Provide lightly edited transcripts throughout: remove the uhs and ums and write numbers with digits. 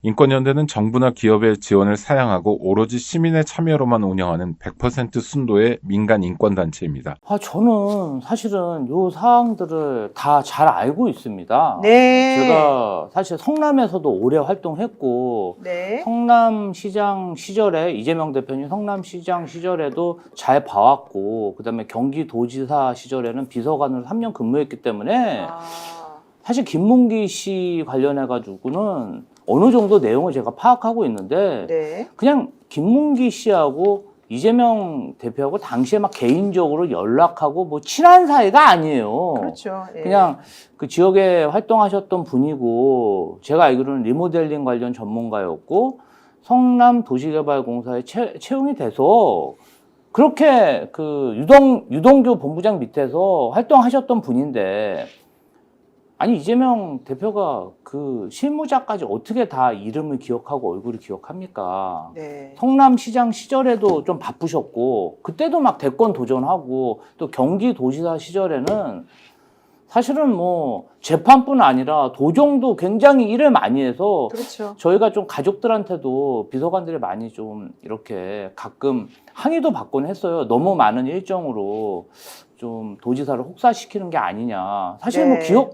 인권연대는 정부나 기업의 지원을 사양하고 오로지 시민의 참여로만 운영하는 100% 순도의 민간 인권단체입니다. 저는 사실은 요 사항들을 다 잘 알고 있습니다. 네. 제가 사실 성남에서도 오래 활동했고, 네. 성남시장 시절에, 이재명 대표님 성남시장 시절에도 잘 봐왔고, 그 다음에 경기도지사 시절에는 비서관으로 3년 근무했기 때문에, 사실 김문기 씨 관련해가지고는 어느 정도 내용을 제가 파악하고 있는데, 네. 그냥 김문기 씨하고 이재명 대표하고 당시에 막 개인적으로 연락하고 뭐 친한 사이가 아니에요. 그렇죠. 예. 그냥 그 지역에 활동하셨던 분이고, 제가 알기로는 리모델링 관련 전문가였고, 성남도시개발공사에 채용이 돼서 그렇게 그 유동규 본부장 밑에서 활동하셨던 분인데, 아니 이재명 대표가 그 실무자까지 어떻게 다 이름을 기억하고 얼굴을 기억합니까? 네. 성남시장 시절에도 좀 바쁘셨고, 그때도 막 대권 도전하고, 또 경기도지사 시절에는 사실은 뭐 재판뿐 아니라 도정도 굉장히 일을 많이 해서, 그렇죠. 저희가 좀 가족들한테도 비서관들이 많이 좀 이렇게 가끔 항의도 받곤 했어요. 너무 많은 일정으로 좀 도지사를 혹사시키는 게 아니냐. 사실 뭐 네.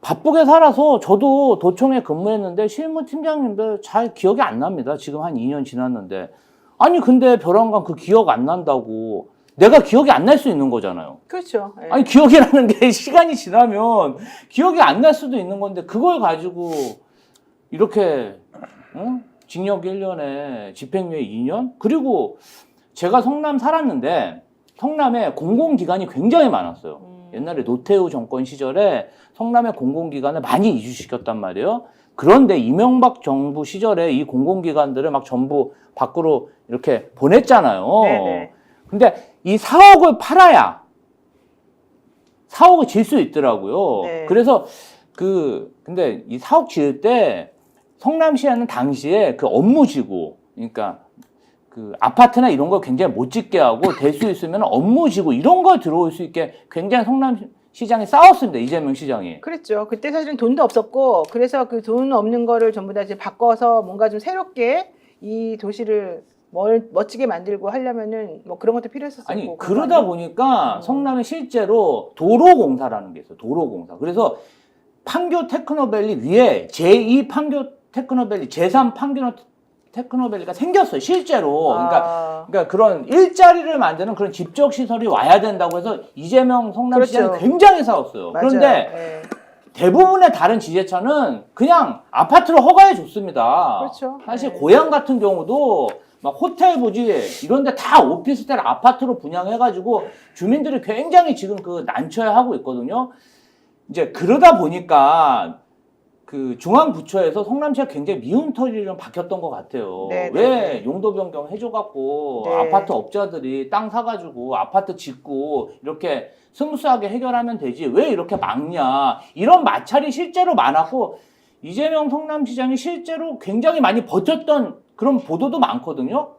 바쁘게 살아서 저도 도청에 근무했는데 실무팀장님들 잘 기억이 안 납니다. 지금 한 2년 지났는데. 아니 근데 벼랑간 그 기억 안 난다고 내가 기억이 안 날 수 있는 거잖아요. 그렇죠. 예. 아니 기억이라는 게 시간이 지나면 기억이 안 날 수도 있는 건데, 그걸 가지고 이렇게 징역 1년에 집행유예 2년? 그리고 제가 성남 살았는데 성남에 공공기관이 굉장히 많았어요. 옛날에 노태우 정권 시절에 성남의 공공기관을 많이 이주시켰단 말이에요. 그런데 이명박 정부 시절에 이 공공기관들을 막 전부 밖으로 이렇게 보냈잖아요. 네네. 근데 이 사옥을 팔아야 사옥을 질 수 있더라고요. 네. 그래서 근데 이 사옥 지을 때 성남시에는 당시에 그 업무지구, 그러니까 그 아파트나 이런 거 굉장히 못 짓게 하고 될 수 있으면 업무지구 이런 거 들어올 수 있게 굉장히 성남시장이 싸웠습니다. 이재명 시장이. 그랬죠. 그때 사실은 돈도 없었고, 그래서 그 돈 없는 거를 전부 다 이제 바꿔서 뭔가 좀 새롭게 이 도시를 멋지게 만들고 하려면은 뭐 그런 것도 필요했었고. 아니 그러다 보니까 성남에 실제로 도로공사라는 게 있어요. 도로공사. 그래서 판교 테크노밸리 위에 제2 판교 테크노밸리, 제3 판교 테크노밸리가 생겼어요. 실제로. 그러니까 그런 일자리를 만드는 그런 집적 시설이 와야 된다고 해서 이재명 성남시장이 그렇죠. 굉장히 싸웠어요. 맞아요. 그런데 예. 대부분의 다른 지자체는 그냥 아파트를 허가해 줬습니다. 그렇죠. 사실 네. 고향 같은 경우도 막 호텔 부지 이런데 다 오피스텔 아파트로 분양해가지고 주민들이 굉장히 지금 그 난처해하고 있거든요. 이제 그러다 보니까 그 중앙부처에서 성남시가 굉장히 미운 털이 좀 박혔던 것 같아요. 네, 왜 네, 네. 용도 변경 해줘갖고 네. 아파트 업자들이 땅 사가지고 아파트 짓고 이렇게 스무스하게 해결하면 되지 왜 이렇게 막냐, 이런 마찰이 실제로 많았고, 이재명 성남시장이 실제로 굉장히 많이 버텼던 그런 보도도 많거든요.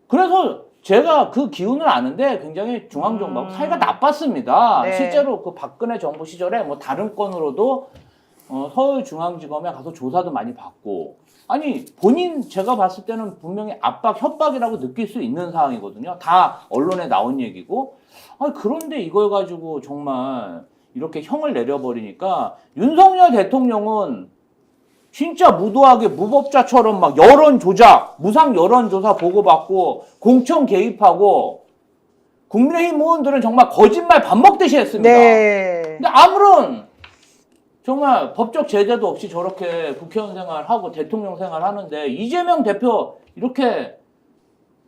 그래서 제가 그 기운을 아는데 굉장히 중앙정부하고 사이가 나빴습니다. 네. 실제로 그 박근혜 정부 시절에 뭐 다른 건으로도 서울중앙지검에 가서 조사도 많이 받고, 아니 제가 봤을 때는 분명히 압박, 협박이라고 느낄 수 있는 상황이거든요. 다 언론에 나온 얘기고. 아니 그런데 이걸 가지고 정말 이렇게 형을 내려버리니까 윤석열 대통령은 진짜 무도하게 무법자처럼 막 여론 조작, 무상 여론조사 보고받고 공천 개입하고, 국민의힘 의원들은 정말 거짓말 밥 먹듯이 했습니다. 네. 근데 아무런 정말 법적 제재도 없이 저렇게 국회의원 생활하고 대통령 생활하는데 이재명 대표 이렇게,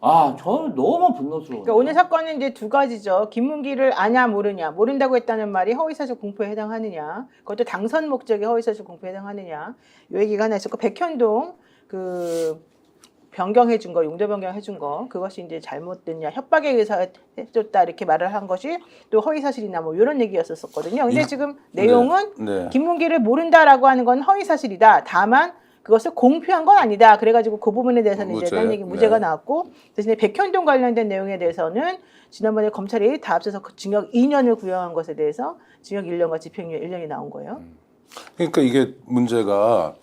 저는 너무 분노스러워요. 그러니까 오늘 사건은 이제 두 가지죠. 김문기를 아냐 모르냐, 모른다고 했다는 말이 허위사실 공표에 해당하느냐, 그것도 당선 목적의 허위사실 공표에 해당하느냐, 요 얘기가 하나 있었고, 백현동 그 변경해준 거, 용도 변경해준 거, 그것이 이제 잘못됐냐, 협박에 의해서 해줬다 이렇게 말을 한 것이 또 허위사실이나 뭐 이런 얘기였었거든요. 근데 지금 내용은 네. 김문기를 모른다라고 하는 건 허위사실이다. 다만 그것을 공표한 건 아니다. 그래가지고 그 부분에 대해서는 이제 딴 얘기 무죄가 나왔고, 대신에 백현동 관련된 내용에 대해서는 지난번에 검찰이 다 합쳐서 그 징역 2년을 구형한 것에 대해서 징역 1년과 집행유예 1년이 나온 거예요. 그러니까 이게 문제가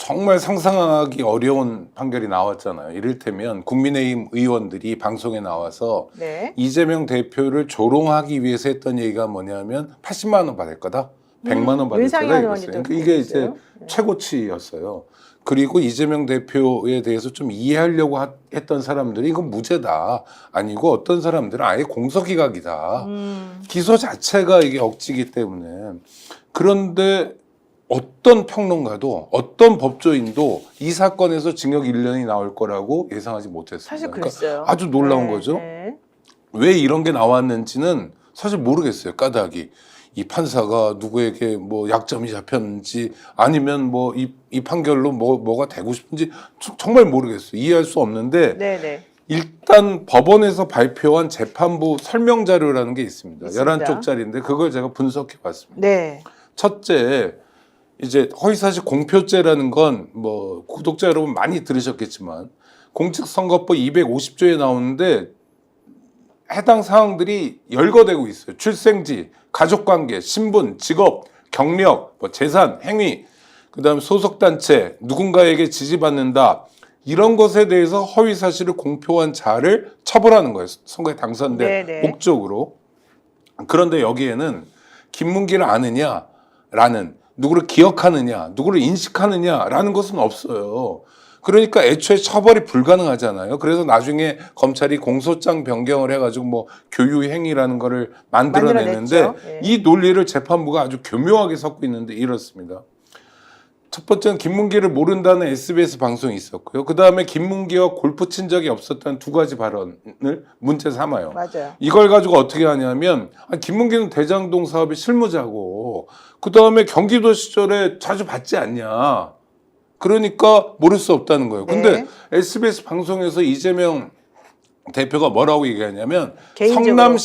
정말 상상하기 어려운 판결이 나왔잖아요. 이를테면 국민의힘 의원들이 방송에 나와서 네. 이재명 대표를 조롱하기 위해서 했던 얘기가 뭐냐면 80만 원 받을 거다. 100만 원 받을 거다 윤상현 이랬어요. 의원이 또 이게 이제 그랬어요. 네. 최고치였어요. 그리고 이재명 대표에 대해서 좀 이해하려고 했던 사람들이 이건 무죄다. 아니고 어떤 사람들은 아예 공소기각이다. 기소 자체가 이게 억지이기 때문에. 그런데 어떤 평론가도 어떤 법조인도 이 사건에서 징역 1년이 나올 거라고 예상하지 못했습니다. 사실 그랬어요. 아주 놀라운 네, 거죠. 네. 왜 이런 게 나왔는지는 사실 모르겠어요. 까닭이. 이 판사가 누구에게 뭐 약점이 잡혔는지 아니면 뭐 이 판결로 뭐가 되고 싶은지 정말 모르겠어요. 이해할 수 없는데 네, 네. 일단 법원에서 발표한 재판부 설명 자료라는 게 있습니다. 있습니다. 11쪽짜리인데 그걸 제가 분석해 봤습니다. 네. 첫째, 이제 허위사실 공표죄라는 건 뭐 구독자 여러분 많이 들으셨겠지만 공직선거법 250조에 나오는데 해당 사항들이 열거되고 있어요. 출생지, 가족관계, 신분, 직업, 경력, 뭐 재산, 행위, 그다음에 소속단체, 누군가에게 지지받는다. 이런 것에 대해서 허위사실을 공표한 자를 처벌하는 거예요. 선거에 당선된 네네. 목적으로. 그런데 여기에는 김문기를 아느냐라는, 누구를 기억하느냐, 누구를 인식하느냐라는 것은 없어요. 그러니까 애초에 처벌이 불가능하잖아요. 그래서 나중에 검찰이 공소장 변경을 해가지고 뭐 교유행위라는 거를 만들어내는데 만들어냈죠. 예. 이 논리를 재판부가 아주 교묘하게 섞고 있는데 이렇습니다. 첫 번째는 김문기를 모른다는 SBS 방송이 있었고요. 그 다음에 김문기와 골프 친 적이 없었다는 두 가지 발언을 문제 삼아요. 맞아요. 이걸 가지고 어떻게 하냐면 김문기는 대장동 사업의 실무자고 그 다음에 경기도 시절에 자주 받지 않냐. 그러니까 모를 수 없다는 거예요. 근데 네. SBS 방송에서 이재명 대표가 뭐라고 얘기하냐면 개인적으로.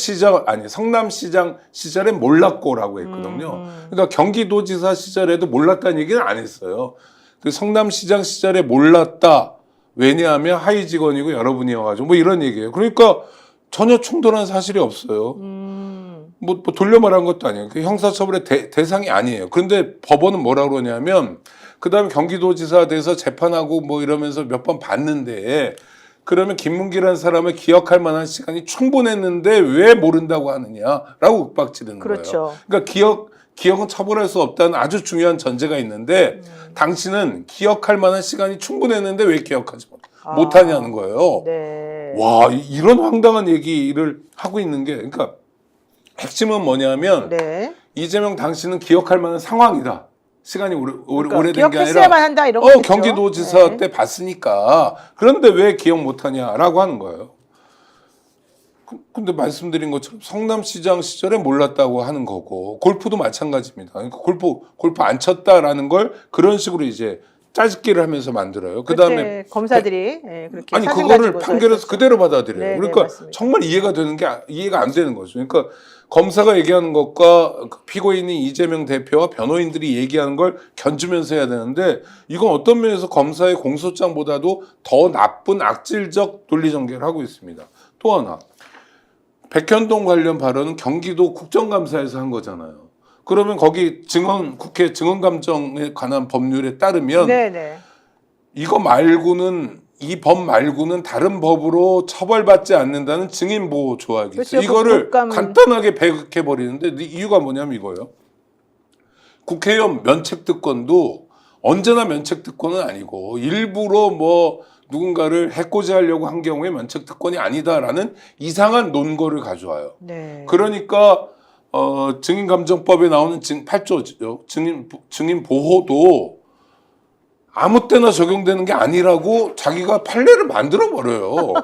성남시장 시절에 몰랐고라고 했거든요. 그러니까 경기도지사 시절에도 몰랐다는 얘기는 안 했어요. 그 성남시장 시절에 몰랐다. 왜냐하면 하위 직원이고 여러분이어가지고 뭐 이런 얘기예요. 그러니까 전혀 충돌한 사실이 없어요. 뭐 돌려 말한 것도 아니에요. 그 형사처벌의 대상이 아니에요. 그런데 법원은 뭐라고 그러냐면 그 다음에 경기도지사 돼서 재판하고 뭐 이러면서 몇 번 봤는데 그러면 김문기라는 사람을 기억할 만한 시간이 충분했는데 왜 모른다고 하느냐라고 윽박지르는 그렇죠. 거예요. 그러니까 기억은 처벌할 수 없다는 아주 중요한 전제가 있는데 당신은 기억할 만한 시간이 충분했는데 왜 기억하지 못하냐는 거예요. 네. 와, 이런 황당한 얘기를 하고 있는 게, 그러니까 핵심은 뭐냐면 네. 이재명 당신은 기억할 만한 상황이다. 시간이 그러니까 오래된 게 아니라 기억했어야만 한다 이런 거죠. 경기도지사 네. 때 봤으니까. 그런데 왜 기억 못하냐라고 하는 거예요. 근데 말씀드린 것처럼 성남시장 시절에 몰랐다고 하는 거고 골프도 마찬가지입니다. 그러니까 골프 안 쳤다라는 걸 그런 식으로 이제 짜집기를 하면서 만들어요. 그다음에 검사들이 그렇게 아니 사진 그거를 가지고서 판결에서 했었죠. 그대로 받아들여요. 네, 그러니까 맞습니다. 정말 이해가 안 되는 거죠. 그러니까 검사가 얘기하는 것과 그 피고인인 이재명 대표와 변호인들이 얘기하는 걸 견주면서 해야 되는데 이건 어떤 면에서 검사의 공소장보다도 더 나쁜 악질적 논리 전개를 하고 있습니다. 또 하나, 백현동 관련 발언은 경기도 국정감사에서 한 거잖아요. 그러면 거기 국회 증언감정에 관한 법률에 따르면 네네. 이거 말고는 이 법 말고는 다른 법으로 처벌받지 않는다는 증인보호 조항이 있어요. 그렇죠. 이거를 국감- 간단하게 배격해 버리는데 이유가 뭐냐면 이거예요. 국회의원 면책특권도 언제나 면책특권은 아니고 일부러 뭐 누군가를 해코지하려고 한 경우에 면책특권이 아니다라는 이상한 논거를 가져와요. 네. 그러니까 증인감정법에 나오는 8조죠. 증인 보호도 아무 때나 적용되는 게 아니라고 자기가 판례를 만들어 버려요.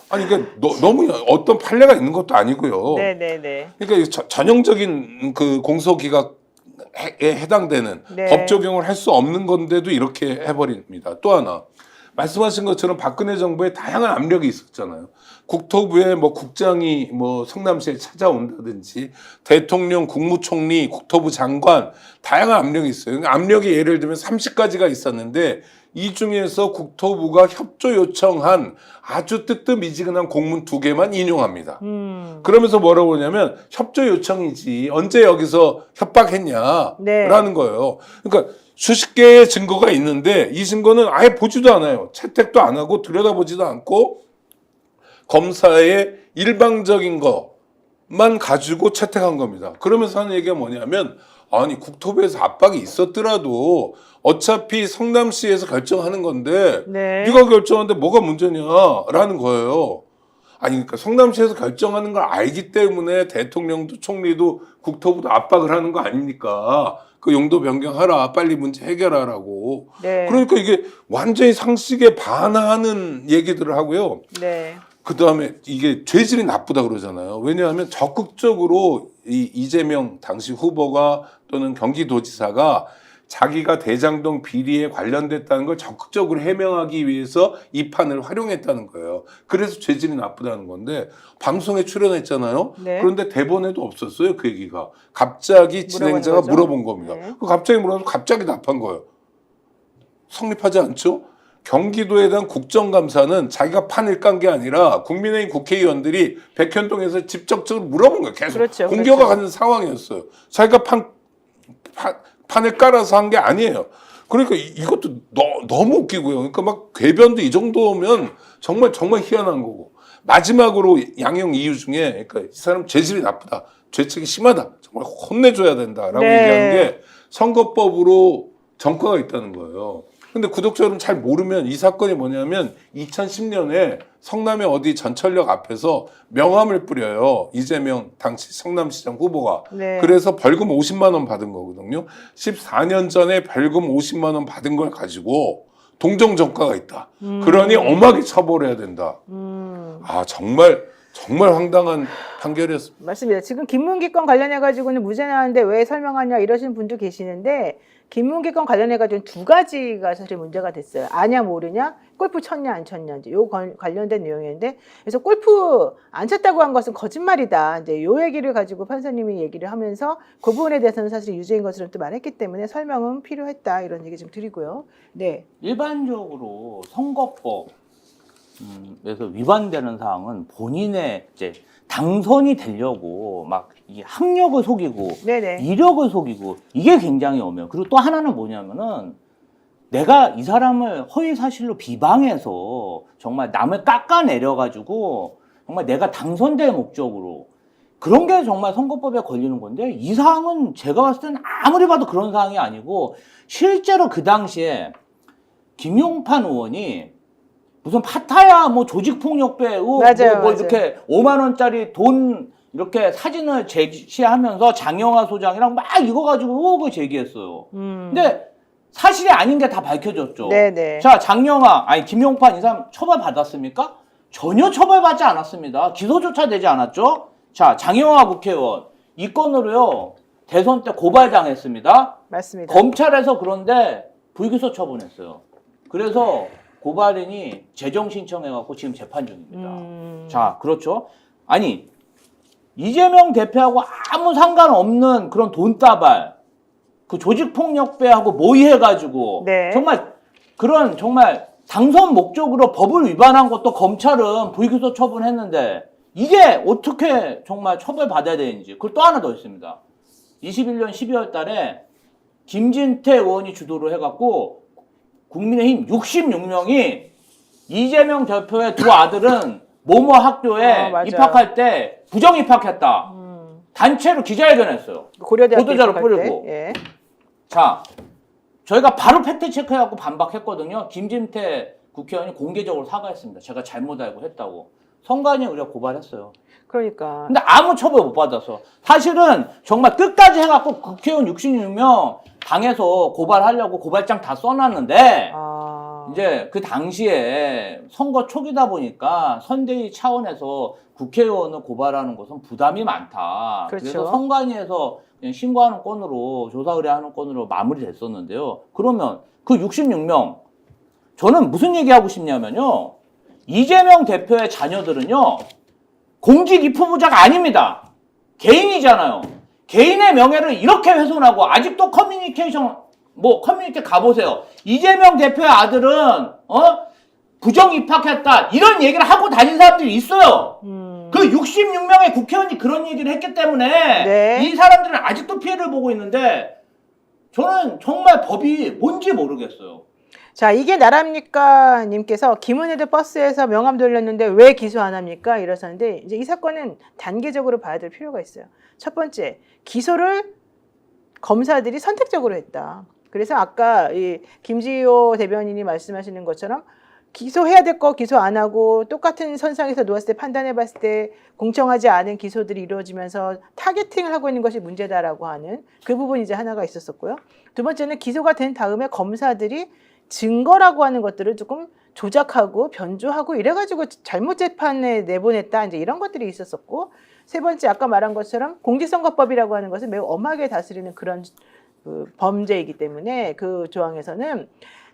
아니 이게 너무 어떤 판례가 있는 것도 아니고요. 네네네. 그러니까 전형적인 그 공소기각에 해당되는 네. 법 적용을 할 수 없는 건데도 이렇게 해버립니다. 또 하나. 말씀하신 것처럼 박근혜 정부에 다양한 압력이 있었잖아요. 국토부에 뭐 국장이 뭐 성남시에 찾아온다든지 대통령, 국무총리, 국토부 장관 다양한 압력이 있어요. 그러니까 압력이 예를 들면 30가지가 있었는데 이 중에서 국토부가 협조 요청한 아주 뜨뜻미지근한 공문 2개만 인용합니다. 그러면서 뭐라고 하냐면 협조 요청이지 언제 여기서 협박했냐라는 네. 거예요. 그러니까 수십 개의 증거가 있는데 이 증거는 아예 보지도 않아요. 채택도 안 하고 들여다보지도 않고 검사의 일방적인 것만 가지고 채택한 겁니다. 그러면서 하는 얘기가 뭐냐면 아니 국토부에서 압박이 있었더라도 어차피 성남시에서 결정하는 건데 네. 네가 결정하는데 뭐가 문제냐라는 거예요. 아니 그러니까 성남시에서 결정하는 걸 알기 때문에 대통령도 총리도 국토부도 압박을 하는 거 아닙니까? 그 용도 변경하라, 빨리 문제 해결하라고. 네. 그러니까 이게 완전히 상식에 반하는 얘기들을 하고요. 네. 그 다음에 이게 죄질이 나쁘다 그러잖아요. 왜냐하면 적극적으로 이 이재명 당시 후보가 또는 경기도지사가 자기가 대장동 비리에 관련됐다는 걸 적극적으로 해명하기 위해서 이 판을 활용했다는 거예요. 그래서 죄질이 나쁘다는 건데 방송에 출연했잖아요. 네. 그런데 대본에도 없었어요. 그 얘기가. 갑자기 진행자가 거죠? 물어본 겁니다. 네. 그 갑자기 물어서 갑자기 답한 거예요. 성립하지 않죠? 경기도에 대한 국정감사는 자기가 판을 깐 게 아니라 국민의힘 국회의원들이 백현동에서 직접적으로 물어본 거예요. 계속 그렇죠, 공격을 그렇죠. 하는 상황이었어요. 자기가 판을 깔아서 한 게 아니에요. 그러니까 이것도 너무 웃기고요. 그러니까 막 궤변도 이 정도면 정말 희한한 거고. 마지막으로 양형 이유 중에 그러니까 이 사람 죄질이 나쁘다. 죄책이 심하다. 정말 혼내줘야 된다라고 네. 얘기하는 게 선거법으로 전과가 있다는 거예요. 근데 구독자 여러분 잘 모르면 이 사건이 뭐냐면 2010년에 성남의 어디 전철역 앞에서 명함을 뿌려요. 이재명 당시 성남시장 후보가. 네. 그래서 벌금 50만 원 받은 거거든요. 14년 전에 벌금 50만 원 받은 걸 가지고 동정 전과가 있다. 그러니 엄하게 처벌해야 된다. 아 정말 황당한 판결이었습니다. 맞습니다. 지금 김문기 건 관련해가지고는 무죄 나왔는데 왜 설명하냐 이러시는 분도 계시는데 김문기 건 관련해가지고 두 가지가 사실 문제가 됐어요. 아냐 모르냐, 골프 쳤냐 안 쳤냐 이제 요 관련된 내용인데 그래서 골프 안 쳤다고 한 것은 거짓말이다. 이제 요 얘기를 가지고 판사님이 얘기를 하면서 그 부분에 대해서는 사실 유죄인 것으로 또 말했기 때문에 설명은 필요했다 이런 얘기 좀 드리고요. 네, 일반적으로 선거법 그래서 위반되는 사항은 본인의 이제 당선이 되려고 막 이 학력을 속이고 네네. 이력을 속이고 이게 굉장히 엄해요. 그리고 또 하나는 뭐냐면은 내가 이 사람을 허위 사실로 비방해서 정말 남을 깎아내려가지고 정말 내가 당선될 목적으로 그런 게 정말 선거법에 걸리는 건데 이 사항은 제가 봤을 때는 아무리 봐도 그런 사항이 아니고 실제로 그 당시에 김용판 의원이 무슨 파타야 뭐 조직폭력배 의혹 맞아요, 뭐 맞아요. 이렇게 5만 원짜리 돈 이렇게 사진을 제시하면서 장영하 소장이랑 막 이거 가지고 의혹을 제기했어요. 근데 사실이 아닌 게 다 밝혀졌죠. 네네. 자, 김용판 이 사람 처벌 받았습니까? 전혀 처벌받지 않았습니다. 기소조차 되지 않았죠. 자, 장영하 국회의원 이 건으로요 대선 때 고발당했습니다. 맞습니다. 검찰에서 그런데 불기소 처분했어요. 그래서 고발인이 재정 신청해갖고 지금 재판 중입니다. 자, 그렇죠. 아니 이재명 대표하고 아무 상관없는 그런 돈다발, 그 조직폭력배하고 모의해가지고 네. 정말 그런 정말 당선 목적으로 법을 위반한 것도 검찰은 불기소 처분했는데 이게 어떻게 정말 처벌받아야 되는지. 그리고 또 하나 더 있습니다. 21년 12월 달에 김진태 의원이 주도를 해갖고 국민의힘 66명이 이재명 대표의 두 아들은 모모 학교에 맞아요. 입학할 때 부정 입학했다. 단체로 기자회견했어요. 고려대학교 보도자료 입학할 뿌리고. 때. 예. 자, 저희가 바로 팩트 체크해갖고 반박했거든요. 김진태 국회의원이 공개적으로 사과했습니다. 제가 잘못 알고 했다고. 선관위 의뢰 고발했어요. 그러니까. 근데 아무 처벌 못 받았어. 사실은 정말 끝까지 해갖고 국회의원 66명 당에서 고발하려고 고발장 다 써놨는데 이제 그 당시에 선거 초기다 보니까 선대위 차원에서 국회의원을 고발하는 것은 부담이 많다. 그렇죠. 그래서 선관위에서 그냥 신고하는 건으로 조사 의뢰하는 건으로 마무리됐었는데요. 그러면 그 66명 저는 무슨 얘기하고 싶냐면요. 이재명 대표의 자녀들은요. 공직 입후보자가 아닙니다. 개인이잖아요. 개인의 명예를 이렇게 훼손하고 아직도 커뮤니케 가보세요. 이재명 대표의 아들은 부정 입학했다 이런 얘기를 하고 다닌 사람들이 있어요. 그 66명의 국회의원이 그런 얘기를 했기 때문에 네. 이 사람들은 아직도 피해를 보고 있는데 저는 정말 법이 뭔지 모르겠어요. 자, 이게 나랍니까? 님께서 김은혜도 버스에서 명함 돌렸는데 왜 기소 안 합니까? 이러셨는데 이제 이 사건은 단계적으로 봐야 될 필요가 있어요. 첫 번째, 기소를 검사들이 선택적으로 했다. 그래서 아까 이 김지호 대변인이 말씀하시는 것처럼 기소해야 될 거 기소 안 하고 똑같은 선상에서 놓았을 때 판단해 봤을 때 공정하지 않은 기소들이 이루어지면서 타겟팅을 하고 있는 것이 문제다라고 하는 그 부분이 이제 하나가 있었었고요. 두 번째는 기소가 된 다음에 검사들이 증거라고 하는 것들을 조금 조작하고 변조하고 이래가지고 잘못 재판에 내보냈다 이제 이런 것들이 있었었고, 세 번째 아까 말한 것처럼 공직선거법이라고 하는 것은 매우 엄하게 다스리는 그런 그 범죄이기 때문에 그 조항에서는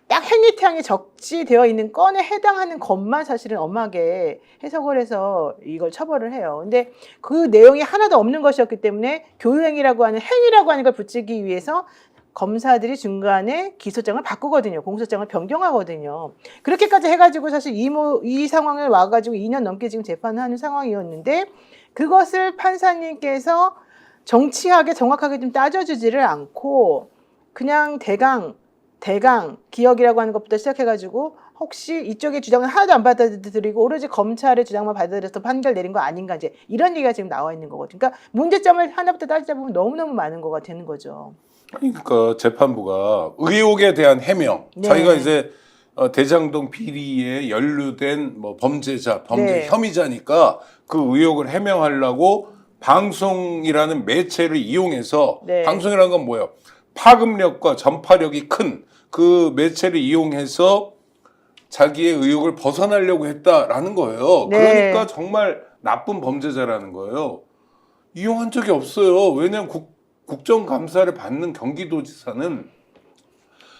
딱 행위태양이 적시되어 있는 건에 해당하는 것만 사실은 엄하게 해석을 해서 이걸 처벌을 해요. 근데 그 내용이 하나도 없는 것이었기 때문에 교유행위라고 하는 행위라고 하는 걸 붙이기 위해서 검사들이 중간에 기소장을 바꾸거든요. 공소장을 변경하거든요. 그렇게까지 해가지고 사실 이 상황을 와가지고 2년 넘게 지금 재판하는 상황이었는데 그것을 판사님께서 정치하게 정확하게 좀 따져주지를 않고 그냥 대강 기억이라고 하는 것부터 시작해가지고 혹시 이쪽의 주장은 하나도 안 받아들이고 오로지 검찰의 주장만 받아들여서 판결 내린 거 아닌가 이제 이런 얘기가 지금 나와 있는 거거든요. 그러니까 문제점을 하나부터 따지다 보면 너무너무 많은 거가 되는 거죠. 그러니까 재판부가 의혹에 대한 해명, 네. 자기가 이제 대장동 비리에 연루된 뭐 범죄자, 네. 혐의자니까 그 의혹을 해명하려고 방송이라는 매체를 이용해서 네. 방송이라는 건 뭐예요? 파급력과 전파력이 큰 그 매체를 이용해서 자기의 의혹을 벗어나려고 했다라는 거예요. 네. 그러니까 정말 나쁜 범죄자라는 거예요. 이용한 적이 없어요. 왜냐하면 국정감사를 받는 경기도지사는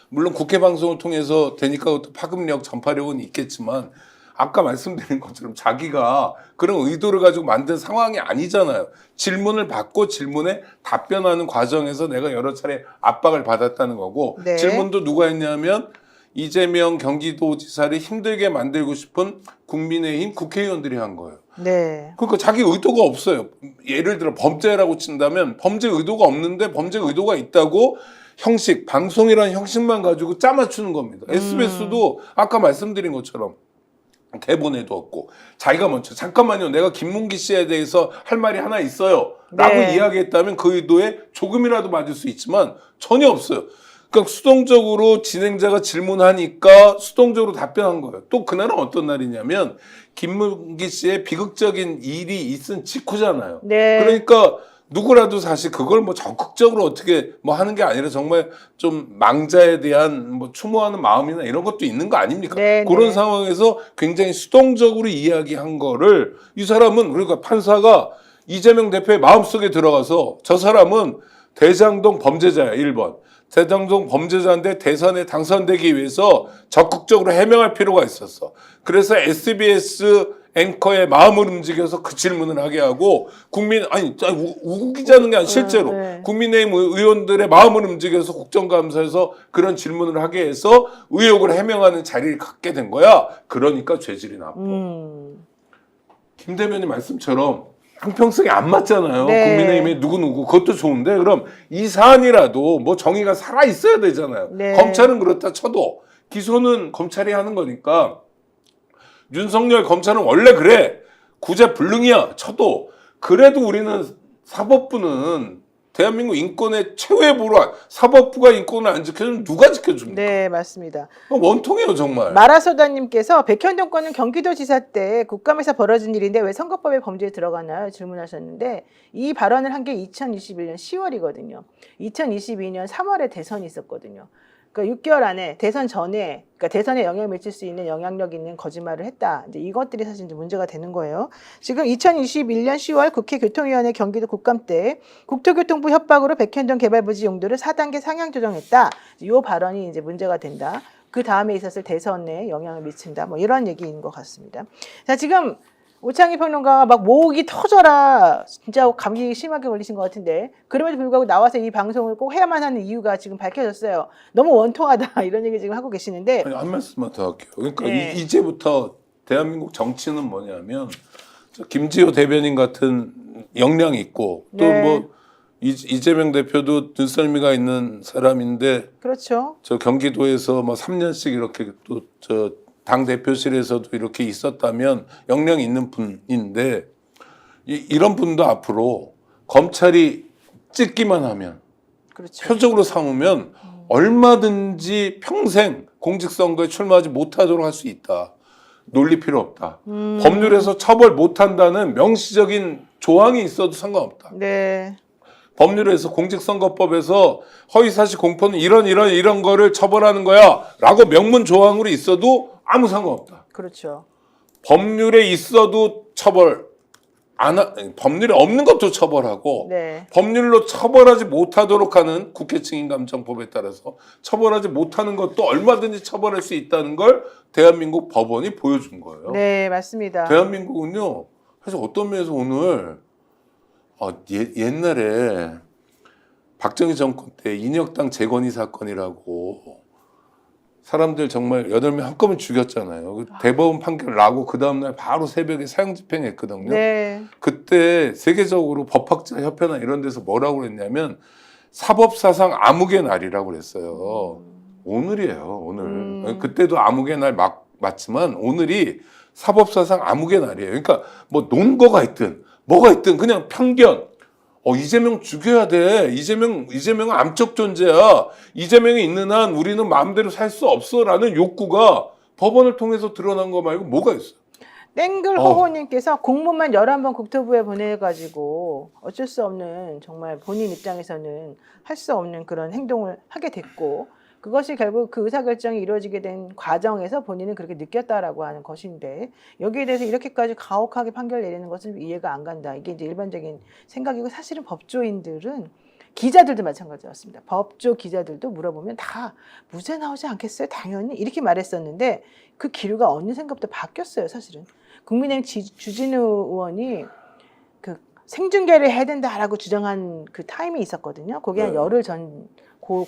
물론 국회 방송을 통해서 되니까 그것도 파급력, 전파력은 있겠지만 아까 말씀드린 것처럼 자기가 그런 의도를 가지고 만든 상황이 아니잖아요. 질문을 받고 질문에 답변하는 과정에서 내가 여러 차례 압박을 받았다는 거고 네. 질문도 누가 했냐면 이재명 경기도지사를 힘들게 만들고 싶은 국민의힘 국회의원들이 한 거예요. 네. 그러니까 자기 의도가 없어요. 예를 들어 범죄라고 친다면 범죄 의도가 없는데 범죄 의도가 있다고 형식, 방송이라는 형식만 가지고 짜맞추는 겁니다. SBS도 아까 말씀드린 것처럼 대본에도 없고 자기가 먼저 잠깐만요. 내가 김문기 씨에 대해서 할 말이 하나 있어요. 라고 네. 이야기했다면 그 의도에 조금이라도 맞을 수 있지만 전혀 없어요. 그러니까 수동적으로 진행자가 질문하니까 수동적으로 답변한 거예요. 또 그날은 어떤 날이냐면 김문기 씨의 비극적인 일이 있은 직후잖아요. 네. 그러니까 누구라도 사실 그걸 뭐 적극적으로 어떻게 뭐 하는 게 아니라 정말 좀 망자에 대한 뭐 추모하는 마음이나 이런 것도 있는 거 아닙니까? 네, 그런 네. 상황에서 굉장히 수동적으로 이야기한 거를 이 사람은 그러니까 판사가 이재명 대표의 마음속에 들어가서 저 사람은 대장동 범죄자야 1번. 대장동 범죄자인데 대선에 당선되기 위해서 적극적으로 해명할 필요가 있었어. 그래서 SBS 앵커의 마음을 움직여서 그 질문을 하게 하고 우기자는 게 아니라 실제로 네. 국민의힘 의원들의 마음을 움직여서 국정감사에서 그런 질문을 하게 해서 의혹을 해명하는 자리를 갖게 된 거야. 그러니까 죄질이 나빠. 김 대변인 말씀처럼 형평성이 안 맞잖아요. 네. 국민의힘의 누구누구 그것도 좋은데 그럼 이 사안이라도 뭐 정의가 살아 있어야 되잖아요. 네. 검찰은 그렇다 쳐도 기소는 검찰이 하는 거니까 윤석열 검찰은 원래 그래 구제불능이야 쳐도 그래도 우리는 사법부는 대한민국 인권의 최후의 보루 사법부가 인권을 안 지켜주면 누가 지켜줍니까? 네, 맞습니다. 원통해요 정말. 마라소다님께서 백현동 건은 경기도지사 때 국감에서 벌어진 일인데 왜 선거법에 범죄에 들어가나요? 질문하셨는데 이 발언을 한 게 2021년 10월이거든요. 2022년 3월에 대선이 있었거든요. 그러니까 6개월 안에 대선 전에, 그러니까 대선에 영향을 미칠 수 있는 영향력 있는 거짓말을 했다. 이제 이것들이 사실 이제 문제가 되는 거예요. 지금 2021년 10월 국회 교통위원회 경기도 국감 때 국토교통부 협박으로 백현동 개발부지 용도를 4단계 상향 조정했다. 이 발언이 이제 문제가 된다. 그 다음에 있었을 대선에 영향을 미친다. 뭐 이런 얘기인 것 같습니다. 자, 지금 오창희 평론가가 막 목이 터져라 진짜 감기 심하게 걸리신 것 같은데 그럼에도 불구하고 나와서 이 방송을 꼭 해야만 하는 이유가 지금 밝혀졌어요. 너무 원통하다 이런 얘기 지금 하고 계시는데 아니, 한 말씀만 더 할게요. 그러니까 네. 이제부터 대한민국 정치는 뭐냐면 김지호 대변인 같은 역량이 있고 또 네. 뭐 이재명 대표도 눈썰미가 있는 사람인데 그렇죠. 저 경기도에서 뭐 3년씩 이렇게 또 저 당 대표실에서도 이렇게 있었다면 역량 있는 분인데 이런 분도 앞으로 검찰이 찍기만 하면 그렇죠. 표적으로 삼으면 얼마든지 평생 공직선거에 출마하지 못하도록 할 수 있다. 논리 필요 없다. 법률에서 처벌 못한다는 명시적인 조항이 있어도 상관없다. 네. 법률에서 공직선거법에서 허위사실 공포는 이런 거를 처벌하는 거야 라고 명문 조항으로 있어도 아무 상관없다. 그렇죠. 법률에 있어도 법률에 없는 것도 처벌하고 네. 법률로 처벌하지 못하도록 하는 국회 증인감정법에 따라서 처벌하지 못하는 것도 얼마든지 처벌할 수 있다는 걸 대한민국 법원이 보여준 거예요. 네, 맞습니다. 대한민국은요. 그래서 어떤 면에서 오늘 옛날에 박정희 정권 때 인혁당 재건이 사건이라고 사람들 정말 8명 한꺼번에 죽였잖아요. 대법원 판결을 나고 그 다음날 바로 새벽에 사형 집행했거든요. 네. 그때 세계적으로 법학자 협회나 이런 데서 뭐라고 그랬냐면 사법사상 암흑의 날이라고 그랬어요. 오늘이에요, 오늘. 그때도 암흑의 날 맞지만 오늘이 사법사상 암흑의 날이에요. 그러니까 뭐 논거가 있든 뭐가 있든 그냥 편견. 이재명 죽여야 돼. 이재명은 암적 존재야. 이재명이 있는 한 우리는 마음대로 살 수 없어라는 욕구가 법원을 통해서 드러난 거 말고 뭐가 있어요? 땡글 호호님께서 공문만 11번 국토부에 보내가지고 어쩔 수 없는 정말 본인 입장에서는 할 수 없는 그런 행동을 하게 됐고 그것이 결국 그 의사결정이 이루어지게 된 과정에서 본인은 그렇게 느꼈다라고 하는 것인데 여기에 대해서 이렇게까지 가혹하게 판결 내리는 것은 이해가 안 간다. 이게 이제 일반적인 생각이고 사실은 법조인들은 기자들도 마찬가지였습니다. 법조 기자들도 물어보면 다 무죄 나오지 않겠어요? 당연히 이렇게 말했었는데 그 기류가 어느샌가부터 바뀌었어요. 사실은 국민의힘 주진우 의원이 그 생중계를 해야 된다라고 주장한 그 타임이 있었거든요. 그게 한 열흘 전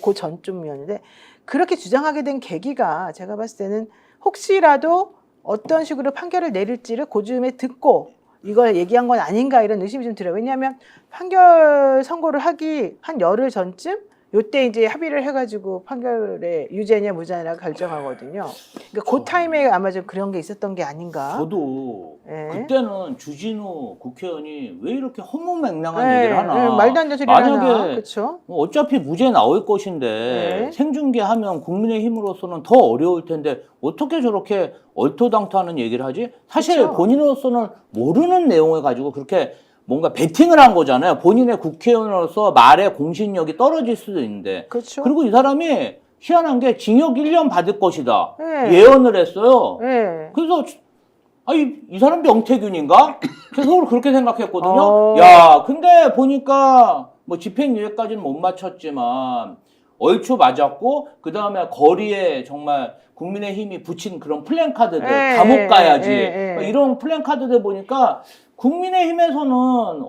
그 전쯤이었는데 그렇게 주장하게 된 계기가 제가 봤을 때는 혹시라도 어떤 식으로 판결을 내릴지를 고즈음에 듣고 이걸 얘기한 건 아닌가 이런 의심이 좀 들어요. 왜냐하면 판결 선고를 하기 한 열흘 전쯤 요때 이제 합의를 해가지고 판결에 유죄냐 무죄냐 결정하거든요. 그러니까 그 타임에 아마 좀 그런 게 있었던 게 아닌가. 저도 네. 그때는 주진우 국회의원이 왜 이렇게 허무맹랑한 네, 얘기를 하나. 네, 말도 안 되는 소리를 만약에 하나. 그렇죠. 어차피 무죄 나올 것인데 네. 생중계하면 국민의힘으로서는 더 어려울 텐데 어떻게 저렇게 얼토당토하는 얘기를 하지? 사실 그렇죠. 본인으로서는 모르는 내용을 가지고 그렇게 뭔가 베팅을 한 거잖아요. 본인의 국회의원으로서 말의 공신력이 떨어질 수도 있는데. 그렇죠. 그리고 이 사람이 희한한 게 징역 1년 받을 것이다. 네. 예언을 했어요. 네. 그래서 이 사람 명태균인가? 계속 그렇게 생각했거든요. 어. 야, 근데 보니까 뭐 집행유예까지는 못 맞췄지만 얼추 맞았고 그 다음에 거리에 정말 국민의힘이 붙인 그런 플랜카드들 감옥 가야지 이런 플랜카드들 보니까 국민의힘에서는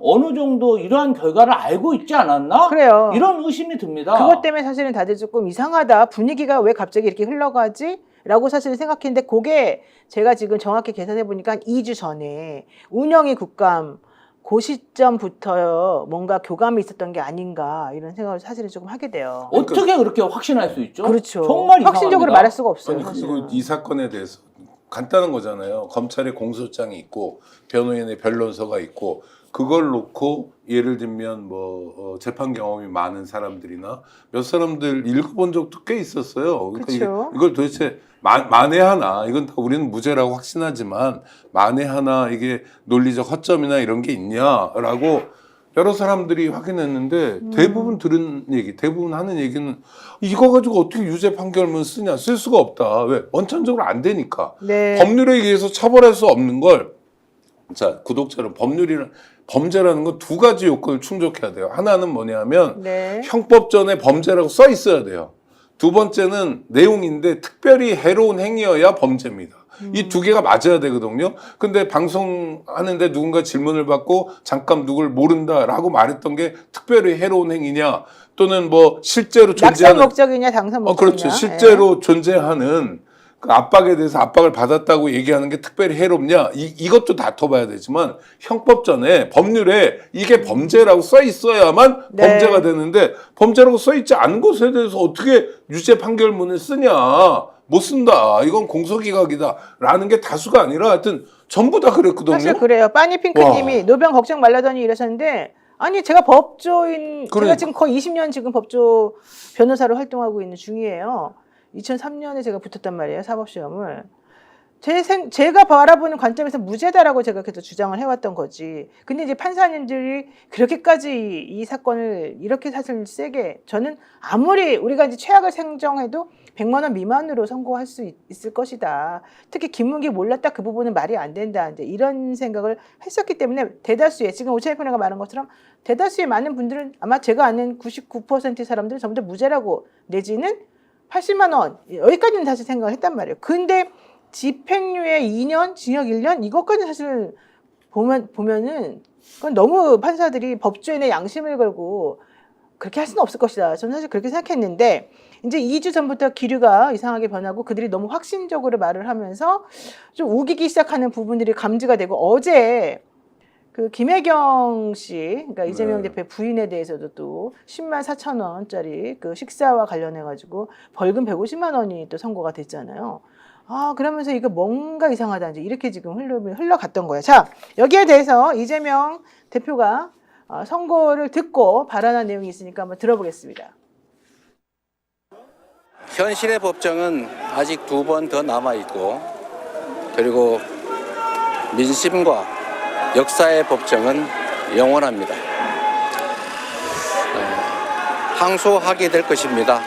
어느 정도 이러한 결과를 알고 있지 않았나? 그래요. 이런 의심이 듭니다. 그것 때문에 사실은 다들 조금 이상하다. 분위기가 왜 갑자기 이렇게 흘러가지? 라고 사실 생각했는데 그게 제가 지금 정확히 계산해 보니까 2주 전에 운영위 국감 그 시점부터 뭔가 교감이 있었던 게 아닌가 이런 생각을 사실은 조금 하게 돼요. 어떻게 그렇게 확신할 수 있죠? 그렇죠. 정말 확신적으로 이상합니다. 말할 수가 없어요. 아니, 사실은. 그리고 이 사건에 대해서 간단한 거잖아요. 검찰의 공소장이 있고 변호인의 변론서가 있고 그걸 놓고 예를 들면 재판 경험이 많은 사람들이나 몇 사람들 읽어본 적도 꽤 있었어요. 그러니까 그렇죠. 이걸 도대체 만에 하나 이건 다 우리는 무죄라고 확신하지만 만에 하나 이게 논리적 허점이나 이런 게 있냐라고 여러 사람들이 확인했는데 대부분 들은 얘기, 대부분 하는 얘기는 이거 가지고 어떻게 유죄 판결문 쓰냐? 쓸 수가 없다. 왜? 원천적으로 안 되니까. 네. 법률에 의해서 처벌할 수 없는 걸 자, 구독자는 범죄라는 건 두 가지 요건을 충족해야 돼요. 하나는 뭐냐면 네. 형법전에 범죄라고 써 있어야 돼요. 두 번째는 내용인데 특별히 해로운 행위여야 범죄입니다. 이 두 개가 맞아야 되거든요. 근데 방송하는데 누군가 질문을 받고 잠깐 누굴 모른다라고 말했던 게 특별히 해로운 행위냐 또는 뭐 실제로 낙선 존재하는 목적이냐 당선 목적이냐. 그렇죠. 실제로 존재하는 그 압박에 대해서 압박을 받았다고 얘기하는 게 특별히 해롭냐? 이것도 다퉈봐야 되지만 형법전에 법률에 이게 범죄라고 써 있어야만 네. 범죄가 되는데 범죄라고 써 있지 않은 것에 대해서 어떻게 유죄 판결문을 쓰냐? 못 쓴다. 이건 공소기각이다라는 게 다수가 아니라 하여튼 전부 다 그랬거든요. 사실 그래요. 빠니핑크님이 노변 걱정 말라더니 이러셨는데 아니 제가 법조인 그러니까. 제가 지금 거의 20년 지금 법조 변호사로 활동하고 있는 중이에요. 2003년에 제가 붙었단 말이에요. 사법시험을. 제가 바라보는 관점에서 무죄다라고 제가 계속 주장을 해왔던 거지. 근데 이제 판사님들이 그렇게까지 이 사건을 이렇게 사실 세게 저는 아무리 우리가 이제 최악을 생정해도 100만 원 미만으로 선고할 수 있을 것이다. 특히 김문기 몰랐다 그 부분은 말이 안 된다. 이제 이런 생각을 했었기 때문에 대다수의 지금 오찬희 평론가 말한 것처럼 대다수의 많은 분들은 아마 제가 아는 99%의 사람들은 전부 다 무죄라고 내지는 80만 원 여기까지는 사실 생각을 했단 말이에요. 근데 집행유예 2년, 징역 1년 이것까지 사실 보면은 그건 너무 판사들이 법조인의 양심을 걸고 그렇게 할 수는 없을 것이다. 저는 사실 그렇게 생각했는데 이제 2주 전부터 기류가 이상하게 변하고 그들이 너무 확신적으로 말을 하면서 좀 우기기 시작하는 부분들이 감지가 되고 어제 그 김혜경 씨, 그러니까 이재명 네. 대표 부인에 대해서도 또 10만 4천 원짜리 그 식사와 관련해가지고 벌금 150만 원이 또 선고가 됐잖아요. 아, 그러면서 이거 뭔가 이상하다. 이제 이렇게 지금 흘러갔던 거예요. 자, 여기에 대해서 이재명 대표가 선고를 듣고 발언한 내용이 있으니까 한번 들어보겠습니다. 현실의 법정은 아직 2번 더 남아있고 그리고 민심과 역사의 법정은 영원합니다. 항소하게 될 것입니다.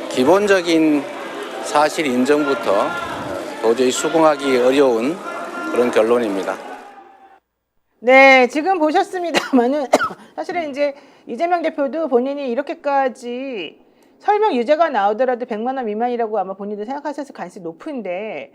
기본적인 사실 인정부터 도저히 수긍하기 어려운 그런 결론입니다. 네, 지금 보셨습니다만은 사실은 이제 이재명 대표도 본인이 이렇게까지 설명 유죄가 나오더라도 100만 원 미만이라고 아마 본인도 생각하셨을 가능성이 높은데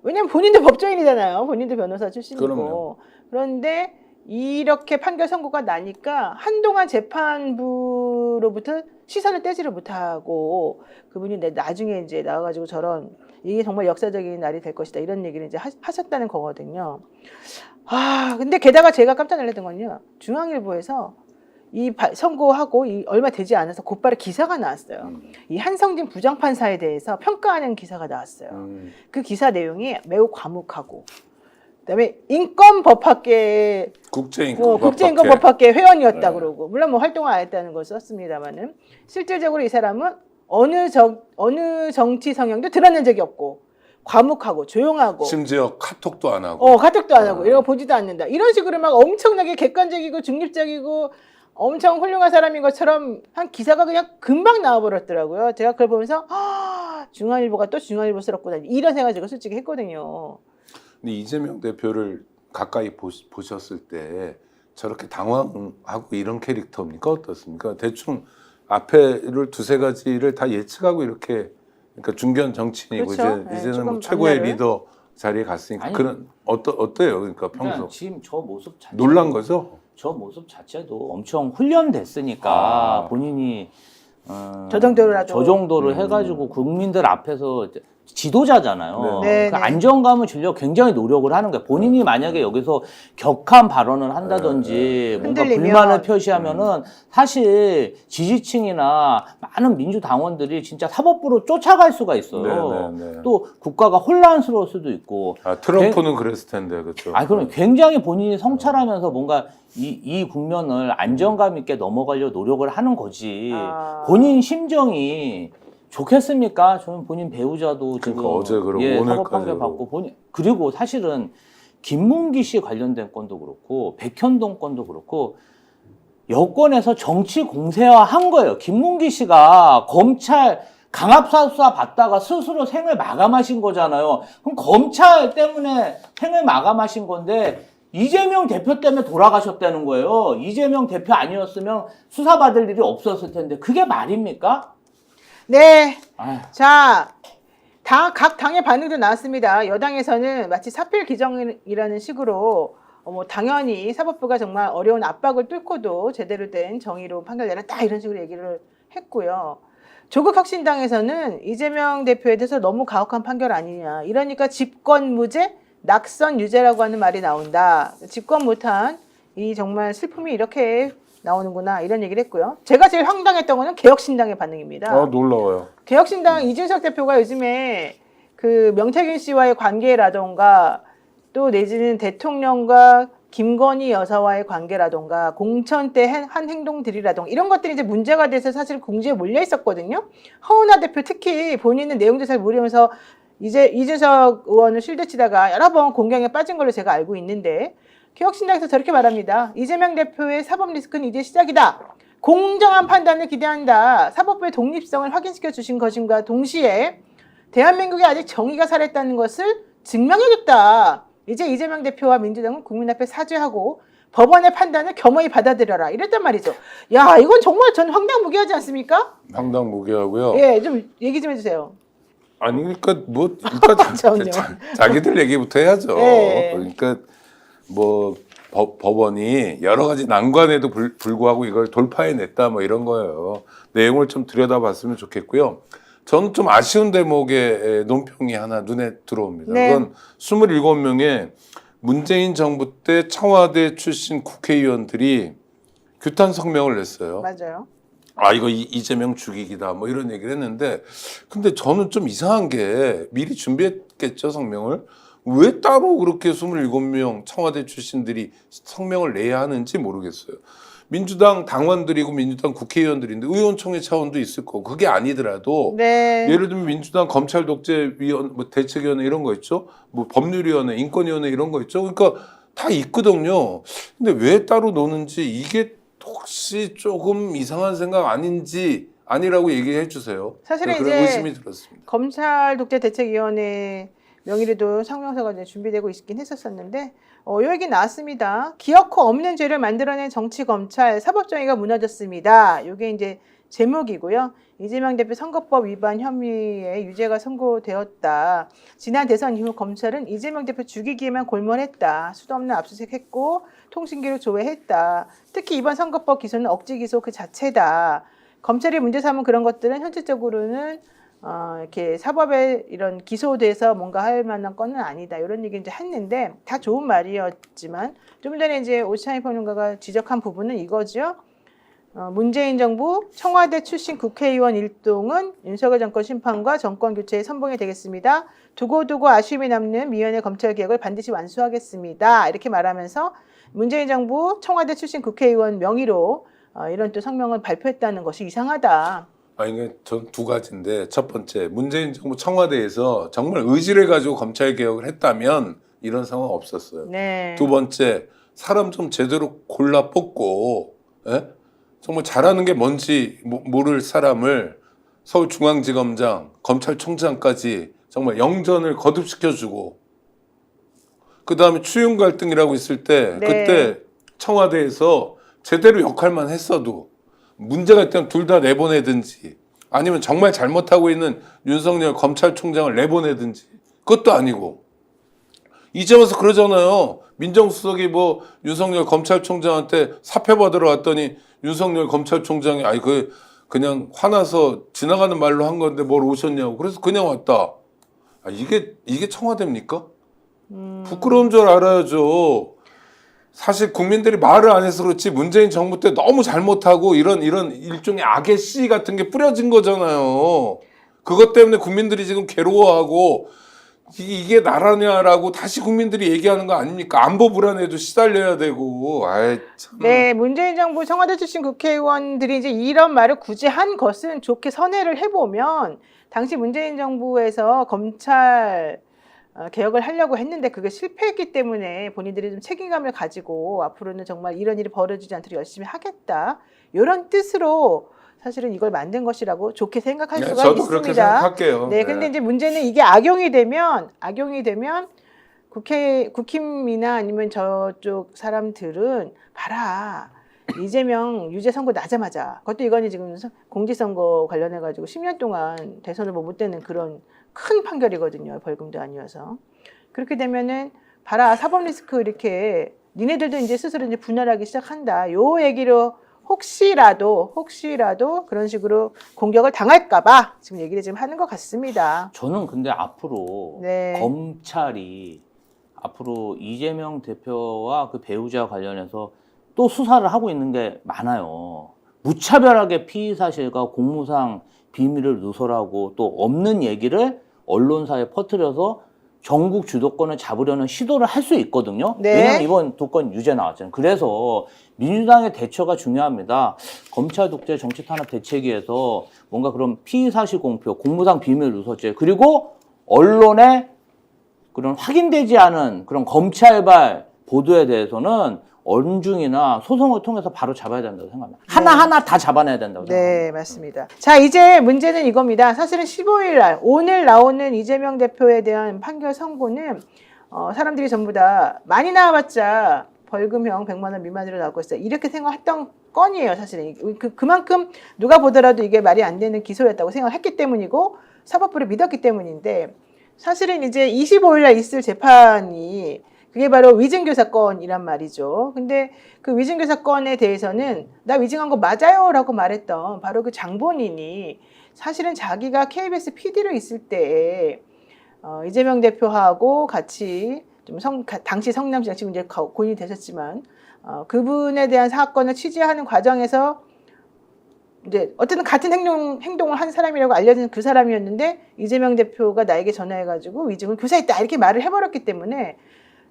왜냐면 본인도 법조인이잖아요. 본인도 변호사 출신이고. 그럼요. 그런데 이렇게 판결 선고가 나니까 한동안 재판부로부터 시선을 떼지를 못하고 그분이 나중에 이제 나와가지고 저런 이게 정말 역사적인 날이 될 것이다 이런 얘기를 이제 하셨다는 거거든요. 아 근데 게다가 제가 깜짝 놀랐던 건요. 중앙일보에서 이 선고하고 얼마 되지 않아서 곧바로 기사가 나왔어요. 이 한성진 부장판사에 대해서 평가하는 기사가 나왔어요. 그 기사 내용이 매우 과묵하고 그다음에 인권법학계 국제인권법학계 회원이었다 그러고 물론 뭐 활동을 안 했다는 걸 썼습니다만은 실질적으로 이 사람은 어느 정치 성향도 드러낸 적이 없고 과묵하고 조용하고 심지어 카톡도 안 하고 카톡도 안 하고 이런 거 보지도 않는다 이런 식으로 막 엄청나게 객관적이고 중립적이고 엄청 훌륭한 사람인 것처럼 한 기사가 그냥 금방 나와버렸더라고요. 제가 그걸 보면서 중앙일보가 또 중앙일보스럽구나 이런 생각을 제가 솔직히 했거든요. 근데 이재명 대표를 가까이 보셨을 때 저렇게 당황하고 이런 캐릭터입니까? 어떻습니까? 대충 앞에를 두세 가지를 다 예측하고 이렇게 그러니까 중견 정치인이고 그렇죠. 이제는 뭐 조금 최고의 앞날을. 리더 자리에 갔으니까 아니, 그런 어때요? 그러니까 평소 그냥 지금 저 모습 자체 놀란 거죠? 저 모습 자체도 엄청 훈련됐으니까 아. 본인이 저 정도라도. 저 정도를 해가지고 국민들 앞에서 지도자잖아요. 네. 그 네. 안정감을 주려고 굉장히 노력을 하는 거예요. 본인이 만약에 여기서 격한 발언을 한다든지 뭔가 흔들리면. 불만을 표시하면은 사실 지지층이나 많은 민주당원들이 진짜 사법부로 쫓아갈 수가 있어요. 네. 또 국가가 혼란스러울 수도 있고. 트럼프는 그랬을 텐데 그렇죠. 그럼 굉장히 본인이 성찰하면서 뭔가 이 국면을 안정감 있게 넘어가려고 노력을 하는 거지. 본인 심정이 좋겠습니까? 저는 본인 배우자도 지금 그러니까 어제 그러고 사법 판결 오늘까지 받고 그리고 사실은 김문기 씨 관련된 건도 그렇고 백현동 건도 그렇고 여권에서 정치 공세화한 거예요. 김문기 씨가 검찰 강압수사 받다가 스스로 생을 마감하신 거잖아요. 그럼 검찰 때문에 생을 마감하신 건데 이재명 대표 때문에 돌아가셨다는 거예요. 이재명 대표 아니었으면 수사받을 일이 없었을 텐데 그게 말입니까? 네. 아휴. 자, 각 당의 반응도 나왔습니다. 여당에서는 마치 사필 기정이라는 식으로 당연히 사법부가 정말 어려운 압박을 뚫고도 제대로 된 정의로운 판결 내렸다 이런 식으로 얘기를 했고요. 조국 혁신당에서는 이재명 대표에 대해서 너무 가혹한 판결 아니냐. 이러니까 집권무죄, 낙선유죄라고 하는 말이 나온다. 집권 못한 이 정말 슬픔이 이렇게 나오는구나 이런 얘기를 했고요. 제가 제일 황당했던 거는 개혁신당의 반응입니다. 놀라워요. 개혁신당 이준석 대표가 요즘에 그 명태균 씨와의 관계라던가 또 내지는 대통령과 김건희 여사와의 관계라던가 공천 때 한 행동들이라던가 이런 것들이 이제 문제가 돼서 사실 공지에 몰려 있었거든요. 허은하 대표 특히 본인은 내용도 잘 모르면서 이제 이준석 의원을 실드치다가 여러 번 공경에 빠진 걸로 제가 알고 있는데 개혁신당에서 저렇게 말합니다. 이재명 대표의 사법 리스크는 이제 시작이다. 공정한 판단을 기대한다. 사법부의 독립성을 확인시켜 주신 것임과 동시에 대한민국에 아직 정의가 살아있다는 것을 증명해줬다. 이제 이재명 대표와 민주당은 국민 앞에 사죄하고 법원의 판단을 겸허히 받아들여라. 이랬단 말이죠. 야, 이건 정말 전 황당무계하지 않습니까? 황당무계하고요. 예, 좀 얘기 좀 해주세요. 아니 그러니까 뭐 일단 자기들 얘기부터 해야죠. 네. 그러니까 뭐 법원이 여러 가지 난관에도 불구하고 이걸 돌파해냈다 뭐 이런 거예요. 내용을 좀 들여다봤으면 좋겠고요. 저는 좀 아쉬운 대목의 논평이 하나 눈에 들어옵니다. 네. 그건 27명의 문재인 정부 때 청와대 출신 국회의원들이 규탄 성명을 냈어요. 맞아요. 아, 이거 이재명 죽이기다 뭐 이런 얘기를 했는데 근데 저는 좀 이상한 게 미리 준비했겠죠, 성명을. 왜 따로 그렇게 27명 청와대 출신들이 성명을 내야 하는지 모르겠어요. 민주당 당원들이고 민주당 국회의원들인데 의원총회 차원도 있을 거고 그게 아니더라도 네. 예를 들면 민주당 검찰독재위원 뭐 대책위원회 이런 거 있죠, 뭐 법률위원회, 인권위원회 이런 거 있죠. 그러니까 다 있거든요. 근데 왜 따로 노는지 이게 혹시 조금 이상한 생각 아니라고 얘기해 주세요. 사실은 그런 이제 의심이 들었습니다. 검찰독재대책위원회 명의로도 성명서가 이제 준비되고 있긴 했었었는데 요 얘기 나왔습니다. 기어코 없는 죄를 만들어낸 정치검찰 사법정의가 무너졌습니다. 이게 이제 제목이고요. 이재명 대표 선거법 위반 혐의에 유죄가 선고되었다. 지난 대선 이후 검찰은 이재명 대표 죽이기에만 골몰했다. 수도 없는 압수수색했고 통신기록 조회했다. 특히 이번 선거법 기소는 억지 기소 그 자체다. 검찰이 문제 삼은 그런 것들은 현실적으로는 이렇게 사법에 이런 기소돼서 뭔가 할 만한 건은 아니다. 이런 얘기 이제 했는데 다 좋은 말이었지만 좀 전에 이제 오창희 평론가가 지적한 부분은 이거죠. 문재인 정부 청와대 출신 국회의원 일동은 윤석열 정권 심판과 정권 교체의 선봉이 되겠습니다. 두고두고 아쉬움이 남는 미연의 검찰 개혁을 반드시 완수하겠습니다. 이렇게 말하면서 문재인 정부 청와대 출신 국회의원 명의로 이런 또 성명을 발표했다는 것이 이상하다. 이게 전 두 가지인데 첫 번째 문재인 정부 청와대에서 정말 의지를 가지고 검찰 개혁을 했다면 이런 상황 없었어요. 네. 두 번째 사람 좀 제대로 골라 뽑고 정말 잘하는 게 뭔지 모를 사람을 서울중앙지검장, 검찰총장까지 정말 영전을 거듭시켜주고 그 다음에 추윤 갈등이라고 있을 때 네. 그때 청와대에서 제대로 역할만 했어도 문제가 있다면 둘 다 내보내든지 아니면 정말 잘못하고 있는 윤석열 검찰총장을 내보내든지 그것도 아니고 이제 와서 그러잖아요. 민정수석이 뭐 윤석열 검찰총장한테 사표 받으러 왔더니 윤석열 검찰총장이 그냥 화나서 지나가는 말로 한 건데 뭘 오셨냐고 그래서 그냥 왔다. 이게 청와대입니까? 부끄러운 줄 알아야죠. 사실 국민들이 말을 안 해서 그렇지 문재인 정부 때 너무 잘못하고 이런 일종의 악의 씨 같은 게 뿌려진 거잖아요. 그것 때문에 국민들이 지금 괴로워하고 이게 나라냐라고 다시 국민들이 얘기하는 거 아닙니까? 안보 불안에도 시달려야 되고. 참. 네, 문재인 정부 청와대 출신 국회의원들이 이제 이런 말을 굳이 한 것은 좋게 선회를 해보면 당시 문재인 정부에서 검찰 개혁을 하려고 했는데 그게 실패했기 때문에 본인들이 좀 책임감을 가지고 앞으로는 정말 이런 일이 벌어지지 않도록 열심히 하겠다. 이런 뜻으로 사실은 이걸 만든 것이라고 좋게 생각할 수가 저도 있습니다. 그렇게 생각할게요. 네, 근데 이제 문제는 이게 악용이 되면 국힘이나 아니면 저쪽 사람들은 봐라. 이재명 유죄 선고 나자마자 그것도 이거는 지금 공직선거 관련해 가지고 10년 동안 대선을 못 되는 그런 큰 판결이거든요. 벌금도 아니어서. 그렇게 되면은 봐라 사법 리스크 이렇게 니네들도 이제 스스로 이제 분할하기 시작한다. 요 얘기로 혹시라도 그런 식으로 공격을 당할까봐 지금 얘기를 지금 하는 것 같습니다. 저는 근데 앞으로 네. 검찰이 앞으로 이재명 대표와 그 배우자 관련해서 또 수사를 하고 있는 게 많아요. 무차별하게 피의 사실과 공무상 비밀을 누설하고 또 없는 얘기를 언론사에 퍼뜨려서 전국 주도권을 잡으려는 시도를 할 수 있거든요. 네. 왜냐하면 이번 도건 유죄 나왔잖아요. 그래서 민주당의 대처가 중요합니다. 검찰 독재 정치 탄압 대책위에서 뭔가 그런 피의 사실 공표, 공무상 비밀 누설죄 그리고 언론의 그런 확인되지 않은 그런 검찰발 보도에 대해서는 언중이나 소송을 통해서 바로 잡아야 된다고 생각합니다. 하나하나 다 잡아내야 된다고 생각합니다. 네, 맞습니다. 자, 이제 문제는 이겁니다. 사실은 15일 날, 오늘 나오는 이재명 대표에 대한 판결 선고는, 사람들이 전부 다 많이 나와봤자 벌금형 100만 원 미만으로 나올 것이다. 이렇게 생각했던 건이에요, 사실은. 그만큼 누가 보더라도 이게 말이 안 되는 기소였다고 생각했기 때문이고, 사법부를 믿었기 때문인데, 사실은 이제 25일 날 있을 재판이 그게 바로 위증교 사건이란 말이죠. 근데 그 위증교 사건에 대해서는 나 위증한 거 맞아요 라고 말했던 바로 그 장본인이 사실은 자기가 KBS PD로 있을 때 이재명 대표하고 같이 좀 당시 성남시장 지금 이제 고인이 되셨지만 그분에 대한 사건을 취재하는 과정에서 이제 어쨌든 같은 행동을 한 사람이라고 알려진 그 사람이었는데 이재명 대표가 나에게 전화해가지고 위증을 교사했다 이렇게 말을 해버렸기 때문에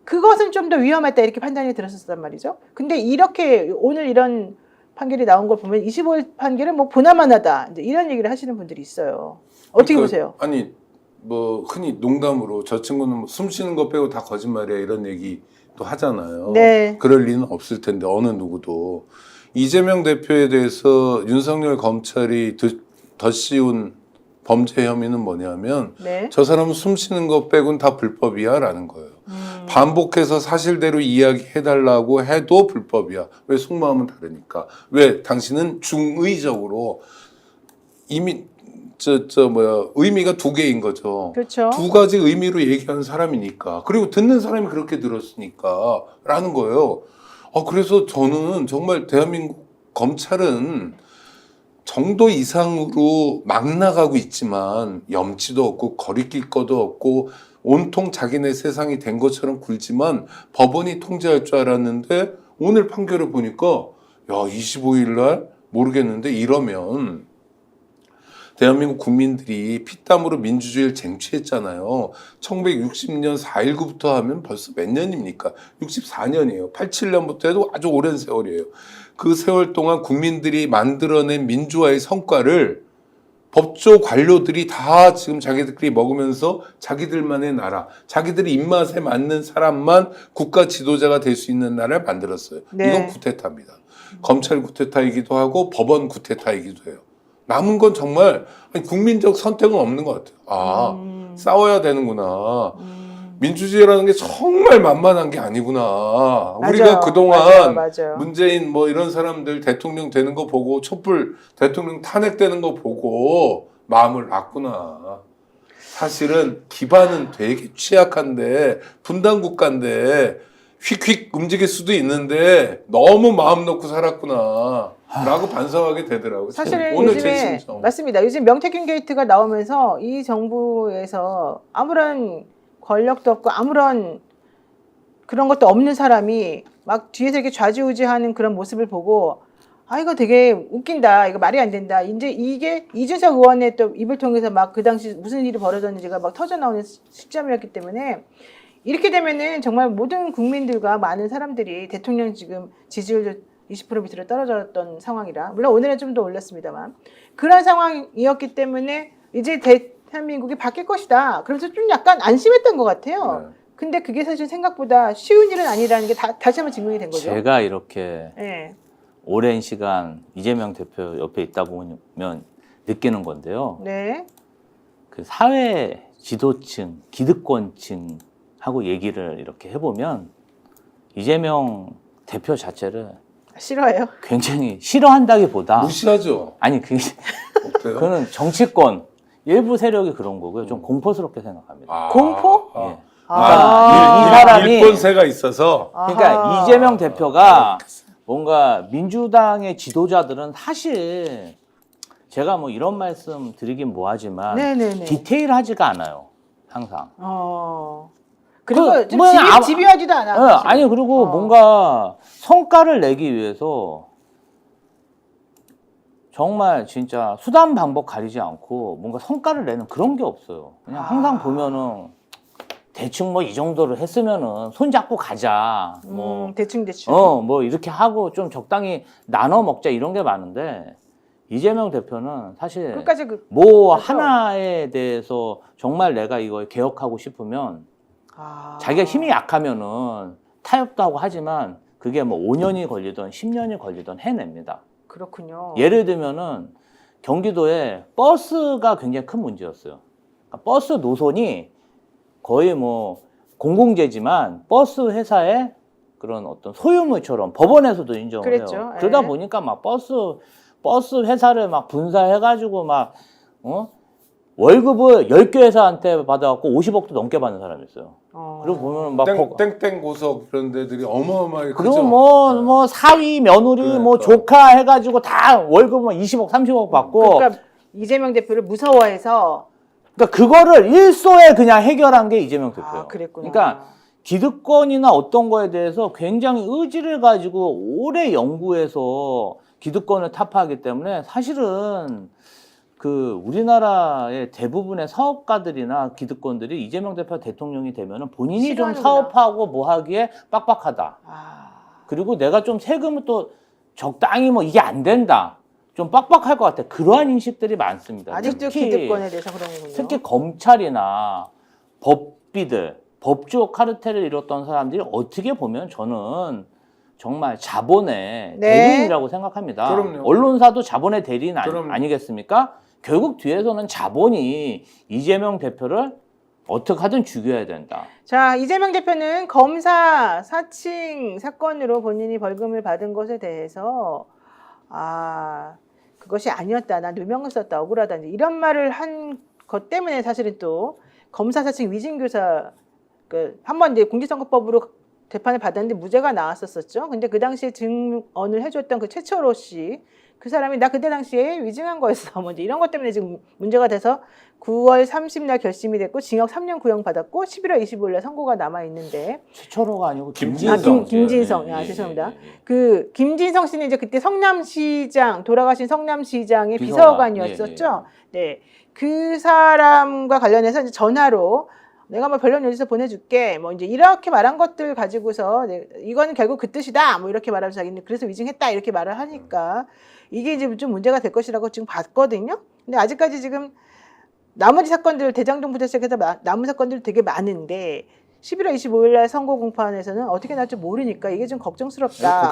그것은 좀 더 위험했다 이렇게 판단이 들었었단 말이죠. 근데 이렇게 오늘 이런 판결이 나온 걸 보면 25일 판결은 뭐 보나마나다 이제 이런 얘기를 하시는 분들이 있어요. 어떻게 보세요? 아니 뭐 흔히 농담으로 저 친구는 뭐 숨 쉬는 거 빼고 다 거짓말이야 이런 얘기도 하잖아요. 네. 그럴 리는 없을 텐데 어느 누구도 이재명 대표에 대해서 윤석열 검찰이 덧씌운 범죄 혐의는 뭐냐면 네. 저 사람은 숨 쉬는 거 빼고는 다 불법이야 라는 거예요. 반복해서 사실대로 이야기해달라고 해도 불법이야. 왜 속마음은 다르니까. 왜 당신은 중의적으로 이미 의미가 두 개인 거죠. 그렇죠. 두 가지 의미로 얘기하는 사람이니까. 그리고 듣는 사람이 그렇게 들었으니까 라는 거예요. 그래서 저는 정말 대한민국 검찰은 정도 이상으로 막 나가고 있지만 염치도 없고 거리낄 것도 없고 온통 자기네 세상이 된 것처럼 굴지만 법원이 통제할 줄 알았는데 오늘 판결을 보니까 25일 날 모르겠는데 이러면 대한민국 국민들이 피땀으로 민주주의를 쟁취했잖아요. 1960년 4.19부터 하면 벌써 몇 년입니까? 64년이에요. 87년부터 해도 아주 오랜 세월이에요. 그 세월 동안 국민들이 만들어낸 민주화의 성과를 법조 관료들이 다 지금 자기들끼리 먹으면서 자기들만의 나라, 자기들이 입맛에 맞는 사람만 국가 지도자가 될 수 있는 나라를 만들었어요. 네. 이건 쿠데타입니다. 검찰 쿠데타이기도 하고 법원 쿠데타이기도 해요. 남은 건 정말 국민적 선택은 없는 것 같아요. 싸워야 되는구나. 민주주의라는 게 정말 만만한 게 아니구나. 우리가 맞아요. 그동안 맞아요. 문재인 뭐 이런 사람들 대통령 되는 거 보고 촛불 대통령 탄핵되는 거 보고 마음을 놨구나. 사실은 기반은 되게 취약한데 분단 국가인데 휙휙 움직일 수도 있는데 너무 마음 놓고 살았구나 라고 반성하게 되더라고요. 사실은 오늘 요즘에 제 심정. 맞습니다. 요즘 명태균 게이트가 나오면서 이 정부에서 아무런 권력도 없고 아무런 그런 것도 없는 사람이 막 뒤에서 이렇게 좌지우지하는 그런 모습을 보고 이거 되게 웃긴다. 이거 말이 안 된다. 이제 이게 이준석 의원의 또 입을 통해서 막 그 당시 무슨 일이 벌어졌는지가 막 터져나오는 시점이었기 때문에 이렇게 되면은 정말 모든 국민들과 많은 사람들이 대통령 지금 지지율도 20% 밑으로 떨어졌던 상황이라 물론 오늘은 좀 더 올랐습니다만 그런 상황이었기 때문에 이제 대한민국이 바뀔 것이다. 그래서 좀 약간 안심했던 것 같아요. 네. 근데 그게 사실 생각보다 쉬운 일은 아니라는 게 다시 한번 증명이 된 거죠. 제가 이렇게 네. 오랜 시간 이재명 대표 옆에 있다 보면 느끼는 건데요. 네. 그 사회 지도층, 기득권층하고 얘기를 이렇게 해보면 이재명 대표 자체를 싫어해요. 굉장히 싫어한다기보다 무시하죠. 아니 어때요? 그거는 정치권 일부 세력이 그런 거고요. 좀 공포스럽게 생각합니다. 공포? 예. 아. 이 사람이 일본세가 있어서 그러니까 아하. 이재명 대표가 뭔가 민주당의 지도자들은 사실 제가 뭐 이런 말씀 드리긴 뭐하지만 네네네. 디테일하지가 않아요. 항상. 그리고 좀 뭐 집요하지도 않아. 네, 사실은. 아니 그리고 뭔가 성과를 내기 위해서 정말 진짜 수단 방법 가리지 않고 뭔가 성과를 내는 그런 게 없어요. 그냥 항상 보면은 대충 뭐 이 정도를 했으면은 손 잡고 가자. 뭐 대충. 뭐 이렇게 하고 좀 적당히 나눠 먹자 이런 게 많은데 이재명 대표는 사실 끝까지 뭐 그렇죠. 하나에 대해서 정말 내가 이걸 개혁하고 싶으면 자기가 힘이 약하면은 타협도 하고 하지만 그게 뭐 5년이 걸리든 10년이 걸리든 해냅니다. 그렇군요. 예를 들면은 경기도에 버스가 굉장히 큰 문제였어요. 그러니까 버스 노선이 거의 뭐 공공재지만 버스 회사의 그런 어떤 소유물처럼 법원에서도 인정을 그랬죠. 해요. 그러다 예. 보니까 막 버스 회사를 막 분사해가지고 막 월급을 10개 회사한테 받아갖고 50억도 넘게 받는 사람이 있어요. 그리고 보면 막 땡땡 고속 이런 데들이 어마어마하게 그리고 크죠. 뭐 사위 며느리 뭐 조카 해가지고 다 월급 뭐 20억 30억 받고 그러니까 이재명 대표를 무서워해서 그러니까 그거를 일소에 그냥 해결한 게 이재명 대표예요. 그랬구나. 그러니까 기득권이나 어떤 거에 대해서 굉장히 의지를 가지고 오래 연구해서 기득권을 타파하기 때문에 사실은 그 우리나라의 대부분의 사업가들이나 기득권들이 이재명 대표 대통령이 되면은 본인이 좀 싫어하는구나. 사업하고 뭐 하기에 빡빡하다. 그리고 내가 좀 세금을 또 적당히 뭐 이게 안 된다. 좀 빡빡할 것 같아. 그러한 인식들이 많습니다. 아직도 기득권에 대해서 그러는군요. 특히 검찰이나 법비들, 법조 카르텔을 이뤘던 사람들이 어떻게 보면 저는 정말 자본의 대리인이라고 생각합니다. 그럼요. 언론사도 자본의 대리인 그럼요. 아니겠습니까? 결국 뒤에서는 자본이 이재명 대표를 어떻게 하든 죽여야 된다. 자, 이재명 대표는 검사 사칭 사건으로 본인이 벌금을 받은 것에 대해서 그것이 아니었다. 난 누명을 썼다. 억울하다. 이런 말을 한 것 때문에 사실은 또 검사 사칭 위증교사 한번 이제 공직선거법으로 재판을 받았는데 무죄가 나왔었었죠. 근데 그 당시에 증언을 해줬던 그 최철호 씨, 그 사람이 나 그때 당시에 위증한 거였어. 뭐 이제 이런 것 때문에 지금 문제가 돼서 9월 30일 결심이 됐고 징역 3년 구형 받았고 11월 25일 날 선고가 남아 있는데 최철호가 아니고 김진성. 김진성. 죄송합니다. 그 김진성 씨는 이제 그때 성남시장 돌아가신 성남시장의 비서관이었었죠. 네, 그 사람과 관련해서 이제 전화로 내가 뭐 변론 요지서 보내줄게. 뭐 이제 이렇게 말한 것들 가지고서 이거는 결국 그 뜻이다. 뭐 이렇게 말하면서 자기는 그래서 위증했다 이렇게 말을 하니까 이게 이제 좀 문제가 될 것이라고 지금 봤거든요. 근데 아직까지 지금 나머지 사건들 대장동부터 시작해서 남은 사건들 되게 많은데 11월 25일 날 선고 공판에서는 어떻게 날지 모르니까 이게 좀 걱정스럽다.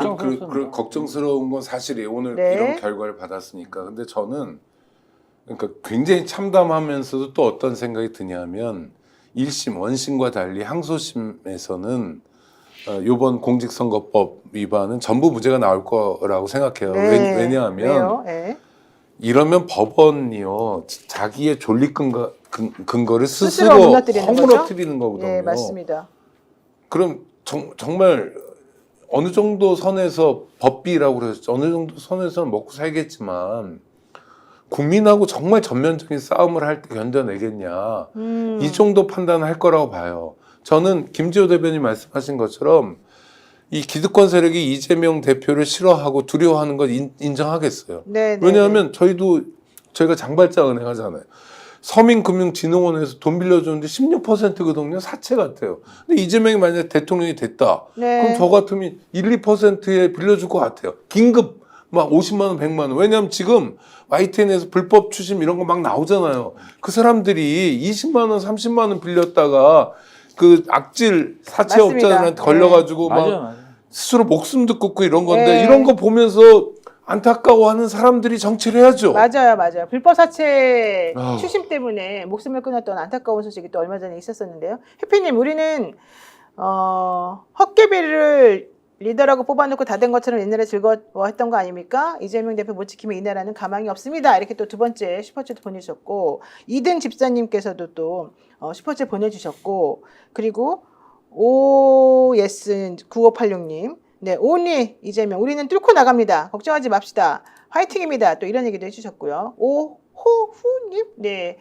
걱정스러운 건 사실이에요. 오늘 네. 이런 결과를 받았으니까. 근데 저는 그러니까 굉장히 참담하면서도 또 어떤 생각이 드냐면 1심, 원심과 달리 항소심에서는 이번 공직선거법 위반은 전부 무죄가 나올 거라고 생각해요. 네. 왜냐하면 왜요? 네. 이러면 법원이요 자기의 존립 근거를 스스로 허물어뜨리는 거거든요. 네, 맞습니다. 그럼 정말 어느 정도 선에서 법비라고 그러셨죠. 어느 정도 선에서는 먹고 살겠지만 국민하고 정말 전면적인 싸움을 할 때 견뎌내겠냐. 이 정도 판단을 할 거라고 봐요. 저는 김지호 대변인 말씀하신 것처럼 이 기득권 세력이 이재명 대표를 싫어하고 두려워하는 건 인정하겠어요. 네, 왜냐하면 저희가 장발장 은행 하잖아요. 서민금융진흥원에서 돈 빌려주는데 16%거든요. 사채 같아요. 근데 이재명이 만약에 대통령이 됐다. 그럼 저 같으면 1, 2%에 빌려줄 것 같아요. 긴급 막 50만 원, 100만 원. 왜냐하면 지금 YTN에서 불법 추심 이런 거 막 나오잖아요. 그 사람들이 20만 원, 30만 원 빌렸다가 그 악질 사채업자들한테 걸려가지고 막 스스로 목숨도 끊고 이런 건데 이런 거 보면서 안타까워하는 사람들이 정치를 해야죠. 맞아요. 불법 사채 추심 때문에 목숨을 끊었던 안타까운 소식이 또 얼마 전에 있었었는데요. 해피님, 우리는 헛개비를 리더라고 뽑아놓고 다 된 것처럼 옛날에 즐거워했던 거 아닙니까? 이재명 대표 못 지키면 이 나라는 가망이 없습니다. 이렇게 또 두 번째 슈퍼챗 보내주셨고 2등 집사님께서도 또 슈퍼챗 보내주셨고 그리고 OS 9586님 네, 온리 이재명 우리는 뚫고 나갑니다. 걱정하지 맙시다. 화이팅입니다. 또 이런 얘기도 해주셨고요. 오호후님, 네.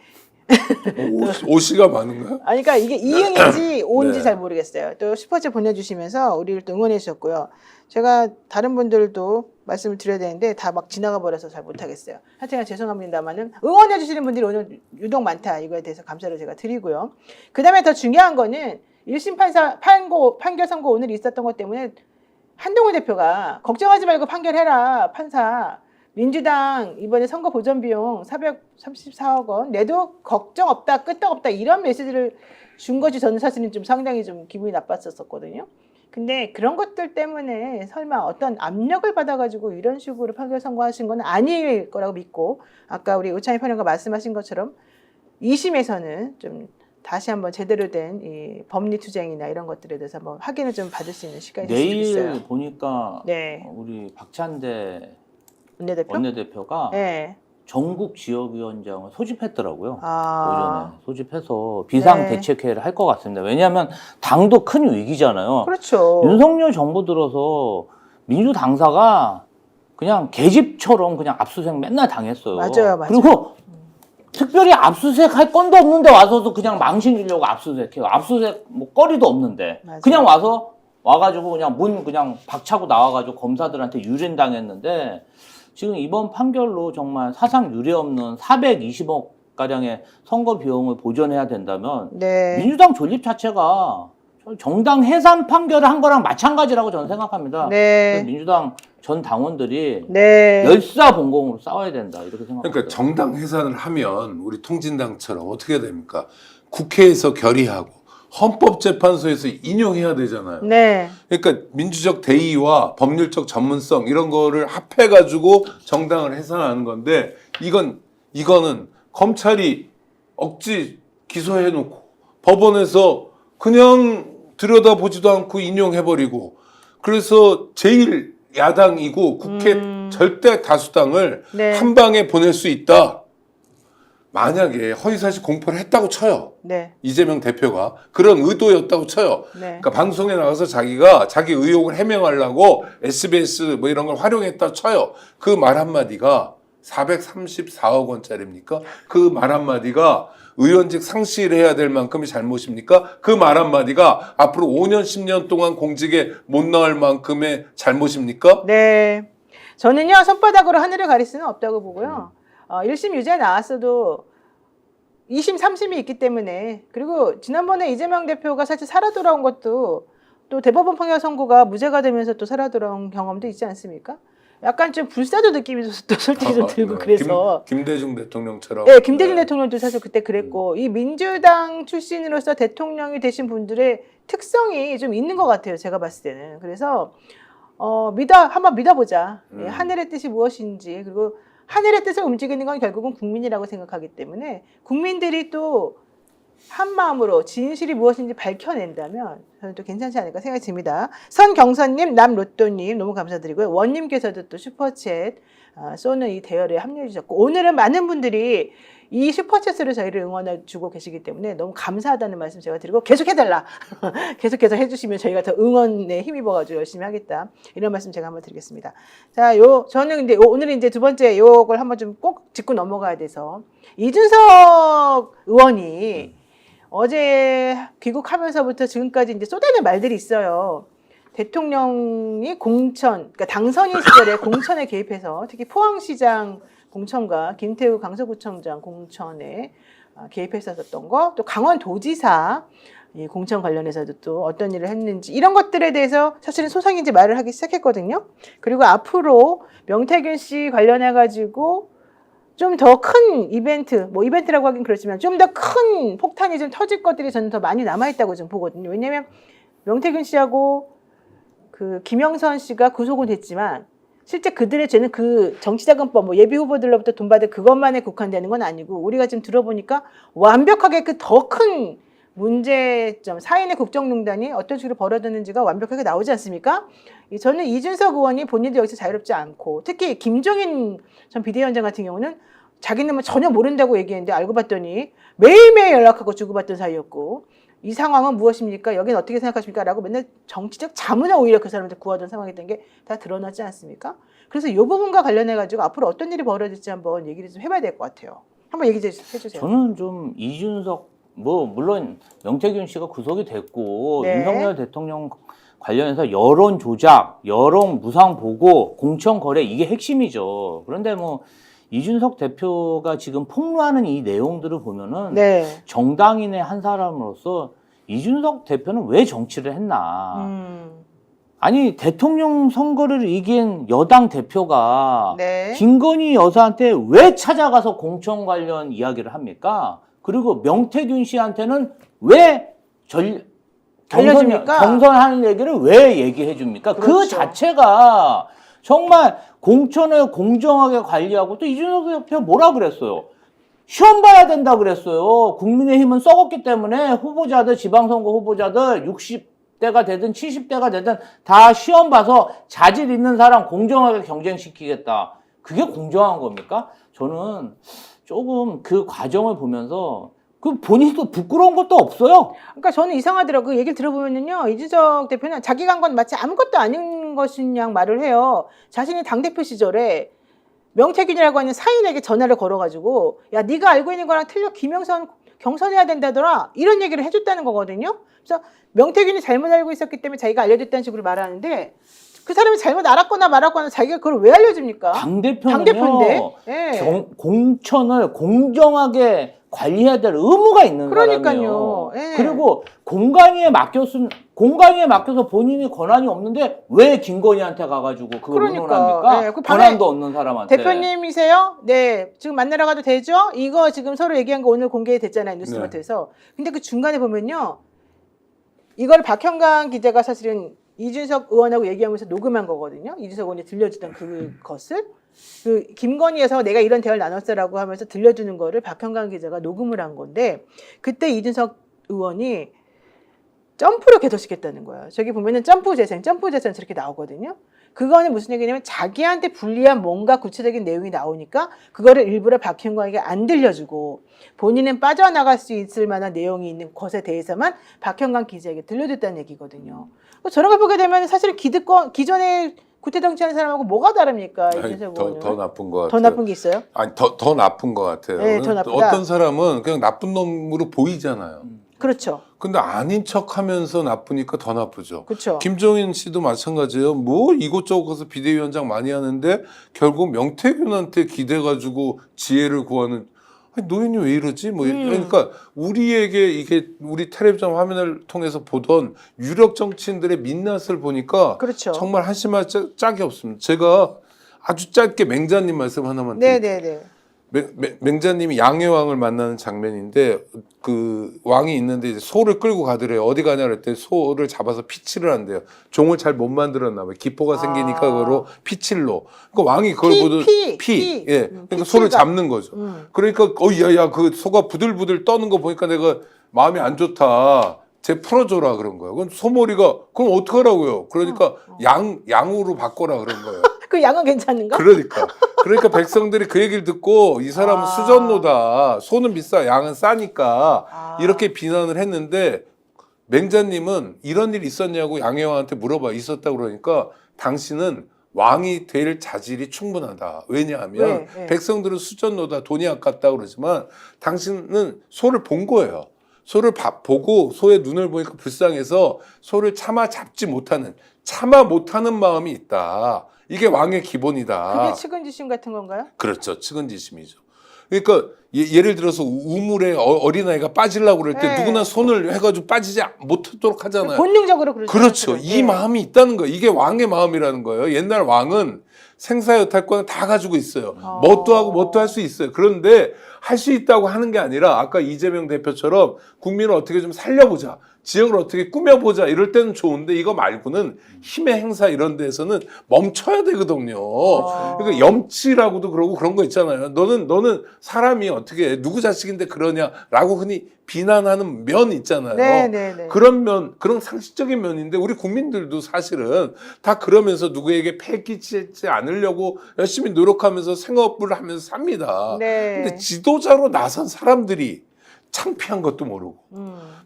오씨가 많은가요? 아니, 그러니까 이게 이응인지 오인지 네. 잘 모르겠어요. 또 슈퍼챗 보내주시면서 우리를 또 응원해 주셨고요. 제가 다른 분들도 말씀을 드려야 되는데 다 막 지나가 버려서 잘 못하겠어요. 하여튼 죄송합니다만은 응원해 주시는 분들이 오늘 유독 많다. 이거에 대해서 감사를 제가 드리고요. 그 다음에 더 중요한 거는 1심 판결 선고 오늘 있었던 것 때문에 한동훈 대표가 걱정하지 말고 판결해라. 판사. 민주당 이번에 선거 보전 비용 434억 원 내도 걱정 없다, 끄떡 없다 이런 메시지를 준 거지. 저는 사실은 좀 상당히 좀 기분이 나빴었거든요. 근데 그런 것들 때문에 설마 어떤 압력을 받아가지고 이런 식으로 판결 선고하신 건 아닐 거라고 믿고 아까 우리 우창희 평론가 말씀하신 것처럼 2심에서는 좀 다시 한번 제대로 된 이 법리 투쟁이나 이런 것들에 대해서 한번 확인을 좀 받을 수 있는 시간이 됐으면 내일 좋겠어요. 보니까 네. 우리 박찬대 원내대표? 원내대표가 네. 전국 지역위원장을 소집했더라고요. 아. 오전에 소집해서 비상대책회의를 할 것 같습니다. 왜냐하면 당도 큰 위기잖아요. 그렇죠. 윤석열 정부 들어서 민주당사가 그냥 계집처럼 그냥 압수수색 맨날 당했어요. 맞아요, 맞아요. 그리고 특별히 압수수색 할 건도 없는데 와서도 그냥 망신 주려고 압수수색해요. 압수수색 뭐 거리도 없는데 맞아요. 그냥 와가지고 그냥 문 그냥 박차고 나와가지고 검사들한테 유린당했는데 지금 이번 판결로 정말 사상 유례 없는 420억 가량의 선거 비용을 보전해야 된다면 네. 민주당 존립 자체가 정당 해산 판결을 한 거랑 마찬가지라고 저는 생각합니다. 네. 그래서 민주당 전 당원들이 네. 열사본공으로 싸워야 된다 이렇게 생각합니다. 그러니까 정당 해산을 하면 우리 통진당처럼 어떻게 됩니까? 국회에서 결의하고 헌법재판소에서 인용해야 되잖아요. 네. 그러니까 민주적 대의와 법률적 전문성 이런 거를 합해가지고 정당을 해산하는 건데 이거는 검찰이 억지 기소해놓고 법원에서 그냥 들여다보지도 않고 인용해버리고 그래서 제일 야당이고 국회 절대 다수당을 네. 한 방에 보낼 수 있다. 만약에 허위사실 공표를 했다고 쳐요. 네. 이재명 대표가 그런 의도였다고 쳐요. 네. 그러니까 방송에 나가서 자기가 자기 의혹을 해명하려고 SBS 뭐 이런 걸 활용했다 쳐요. 그 말 한마디가 434억 원짜리입니까? 그 말 한마디가 의원직 상실해야 될 만큼의 잘못입니까? 그 말 한마디가 앞으로 5년, 10년 동안 공직에 못 나올 만큼의 잘못입니까? 네. 저는요, 손바닥으로 하늘을 가릴 수는 없다고 보고요. 1심 유죄 나왔어도 2심, 3심이 있기 때문에 그리고 지난번에 이재명 대표가 사실 살아 돌아온 것도 또 대법원 판결 선고가 무죄가 되면서 또 살아 돌아온 경험도 있지 않습니까? 약간 좀 불사조 느낌이 또 솔직히 좀 들고 그래서 김대중 대통령처럼. 네, 김대중 대통령도 사실 그때 그랬고 이 민주당 출신으로서 대통령이 되신 분들의 특성이 좀 있는 것 같아요. 제가 봤을 때는. 그래서 한번 믿어보자. 예, 하늘의 뜻이 무엇인지 그리고 하늘의 뜻을 움직이는 건 결국은 국민이라고 생각하기 때문에 국민들이 또 한마음으로 진실이 무엇인지 밝혀낸다면 저는 또 괜찮지 않을까 생각이 듭니다. 선경선님, 남로또님 너무 감사드리고요. 원님께서도 또 슈퍼챗 쏘는 이 대열에 합류해 주셨고 오늘은 많은 분들이 이 슈퍼챗으로 저희를 응원해 주고 계시기 때문에 너무 감사하다는 말씀 제가 드리고 계속해달라. 계속해서 해주시면 저희가 더 응원에 힘입어가지고 열심히 하겠다. 이런 말씀 제가 한번 드리겠습니다. 자, 저는 근데 오늘은 이제 두 번째 요걸 한번 좀 꼭 짚고 넘어가야 돼서 이준석 의원이 어제 귀국하면서부터 지금까지 이제 쏟아낸 말들이 있어요. 대통령이 그러니까 당선인 시절에 공천에 개입해서 특히 포항시장 공천과 김태우 강서구청장 공천에 개입했었던 거, 또 강원도지사 공천 관련해서도 또 어떤 일을 했는지 이런 것들에 대해서 사실은 소상인지 말을 하기 시작했거든요. 그리고 앞으로 명태균 씨 관련해가지고 좀 더 큰 이벤트, 뭐 이벤트라고 하긴 그렇지만 좀 더 큰 폭탄이 좀 터질 것들이 저는 더 많이 남아있다고 좀 보거든요. 왜냐면 명태균 씨하고 그 김영선 씨가 구속은 됐지만 실제 그들의 죄는 그 정치자금법, 뭐 예비 후보들로부터 돈 받을 그것만에 국한되는 건 아니고 우리가 지금 들어보니까 완벽하게 그 더 큰 문제점, 사인의 국정농단이 어떤 식으로 벌어졌는지가 완벽하게 나오지 않습니까? 저는 이준석 의원이 본인도 여기서 자유롭지 않고 특히 김종인 전 비대위원장 같은 경우는 자기는 전혀 모른다고 얘기했는데 알고 봤더니 매일매일 연락하고 주고받던 사이였고 이 상황은 무엇입니까? 여기는 어떻게 생각하십니까? 라고 맨날 정치적 자문을 오히려 그 사람한테 구하던 상황이었던 게 다 드러나지 않습니까? 그래서 이 부분과 관련해가지고 앞으로 어떤 일이 벌어질지 한번 얘기를 좀 해봐야 될 것 같아요. 한번 얘기 좀 해주세요. 저는 좀 이준석 뭐 물론 명태균 씨가 구속이 됐고 네. 윤석열 대통령 관련해서 여론 조작, 여론 무상 보고, 공천 거래 이게 핵심이죠. 그런데 뭐 이준석 대표가 지금 폭로하는 이 내용들을 보면은 네. 정당인의 한 사람으로서 이준석 대표는 왜 정치를 했나? 아니 대통령 선거를 이긴 여당 대표가 네. 김건희 여사한테 왜 찾아가서 공천 관련 이야기를 합니까? 그리고 명태균 씨한테는 왜 알려줍니까? 경선하는 얘기를 왜 얘기해 줍니까? 그 그렇죠. 자체가 정말 공천을 공정하게 관리하고 또 이준석 대표 뭐라 그랬어요? 시험 봐야 된다 그랬어요. 국민의힘은 썩었기 때문에 후보자들, 지방선거 후보자들 60대가 되든 70대가 되든 다 시험 봐서 자질 있는 사람 공정하게 경쟁시키겠다. 그게 공정한 겁니까? 저는 조금 그 과정을 보면서 그 본인도 부끄러운 것도 없어요. 그러니까 저는 이상하더라고요. 그 얘기를 들어보면요. 이준석 대표는 자기가 한 건 마치 아무것도 아닌 것인 양 말을 해요. 자신이 당대표 시절에 명태균이라고 하는 사인에게 전화를 걸어가지고 야 네가 알고 있는 거랑 틀려 김영선 경선해야 된다더라 이런 얘기를 해줬다는 거거든요. 그래서 명태균이 잘못 알고 있었기 때문에 자기가 알려줬다는 식으로 말하는데 그 사람이 잘못 알았거나 말았거나 자기가 그걸 왜 알려줍니까? 당대표는요. 당대표인데. 예. 공천을 공정하게 관리해야 될 의무가 있는 그러니까요. 사람이에요. 예. 그리고 공관위에 맡겨서 본인이 권한이 없는데 왜 김건희한테 가가지고 그걸 그러니까. 의논합니까? 예, 그 방에 권한도 없는 사람한테. 대표님이세요? 네. 지금 만나러 가도 되죠? 이거 지금 서로 얘기한 거 오늘 공개됐잖아요. 뉴스마트에서. 근데 그 중간에 보면요. 이걸 박형강 기자가 사실은 이준석 의원하고 얘기하면서 녹음한 거거든요. 이준석 의원이 들려주던 그것을. 그 김건희에서 내가 이런 대화를 나눴어라고 하면서 들려주는 거를 박형강 기자가 녹음을 한 건데 그때 이준석 의원이 점프로 개도시켰다는 거예요. 저기 보면은 점프 재생 저렇게 나오거든요. 그거는 무슨 얘기냐면 자기한테 불리한 뭔가 구체적인 내용이 나오니까 그거를 일부러 박형광에게 안 들려주고 본인은 빠져나갈 수 있을 만한 내용이 있는 것에 대해서만 박형광 기자에게 들려줬다는 얘기거든요. 저런 걸 보게 되면 사실 기존에 구태정치하는 사람하고 뭐가 다릅니까? 이준석 의원은? 더 나쁜 것 같아요. 더 나쁜 게 있어요? 아니 더 나쁜 것 같아요. 네, 더 나쁘다. 어떤 사람은 그냥 나쁜 놈으로 보이잖아요. 그렇죠. 근데 아닌 척하면서 나쁘니까 더 나쁘죠. 그렇죠. 김종인 씨도 마찬가지예요. 뭐 이곳저곳 가서 비대위원장 많이 하는데 결국 명태균한테 기대가지고 지혜를 구하는. 아니, 노인이 왜 이러지? 뭐 그러니까 우리에게 이게 우리 텔레비전 화면을 통해서 보던 유력 정치인들의 민낯을 보니까 그렇죠. 정말 한심할 짝이 없습니다. 제가 아주 짧게 맹자님 말씀 하나만 드릴게요. 네네네. 맹자님이 양해왕을 만나는 장면인데 그 왕이 있는데 이제 소를 끌고 가더래요. 어디 가냐 그랬더니 소를 잡아서 피칠을 한대요. 종을 잘 못 만들었나 봐요. 기포가 생기니까 그거로 피칠로. 그러니까 왕이 그걸 보던 피. 예. 그러니까 소를 잡는 거죠. 그러니까 야야 그 소가 부들부들 떠는 거 보니까 내가 마음이 안 좋다. 쟤 풀어줘라 그런 거예요. 그럼 소머리가 그럼 어떡하라고요? 그러니까 양으로 바꿔라 그런 거예요. 그 양은 괜찮은가? 그러니까 백성들이 그 얘기를 듣고 이 사람은 수전노다. 소는 비싸, 양은 싸니까 이렇게 비난을 했는데 맹자님은 이런 일 있었냐고 양해왕한테 물어봐. 있었다고 그러니까 당신은 왕이 될 자질이 충분하다. 왜냐하면 네. 백성들은 수전노다. 돈이 아깝다 그러지만 당신은 소를 본 거예요. 소를 보고 소의 눈을 보니까 불쌍해서 소를 참아 못하는 마음이 있다. 이게 왕의 기본이다. 그게 측은지심 같은 건가요? 그렇죠. 측은지심이죠. 그러니까 예를 들어서 우물에 어린아이가 빠지려고 그럴 때 네. 누구나 손을 해가지고 빠지지 못하도록 하잖아요. 본능적으로 그렇죠. 그렇죠. 이 마음이 있다는 거예요. 이게 왕의 마음이라는 거예요. 옛날 왕은 생사여탈권을 다 가지고 있어요. 뭣도 하고 뭣도 할 수 있어요. 그런데 할 수 있다고 하는 게 아니라 아까 이재명 대표처럼 국민을 어떻게 좀 살려보자. 지역을 어떻게 꾸며보자. 이럴 때는 좋은데 이거 말고는 힘의 행사 이런 데에서는 멈춰야 되거든요. 그러니까 염치라고도 그러고 그런 거 있잖아요. 너는 사람이 어떻게 누구 자식인데 그러냐라고 흔히 비난하는 면 있잖아요. 네네네. 그런 상식적인 면인데 우리 국민들도 사실은 다 그러면서 누구에게 폐 끼치지 않으려고 열심히 노력하면서 생업을 하면서 삽니다. 네. 근데 지도자로 나선 사람들이 창피한 것도 모르고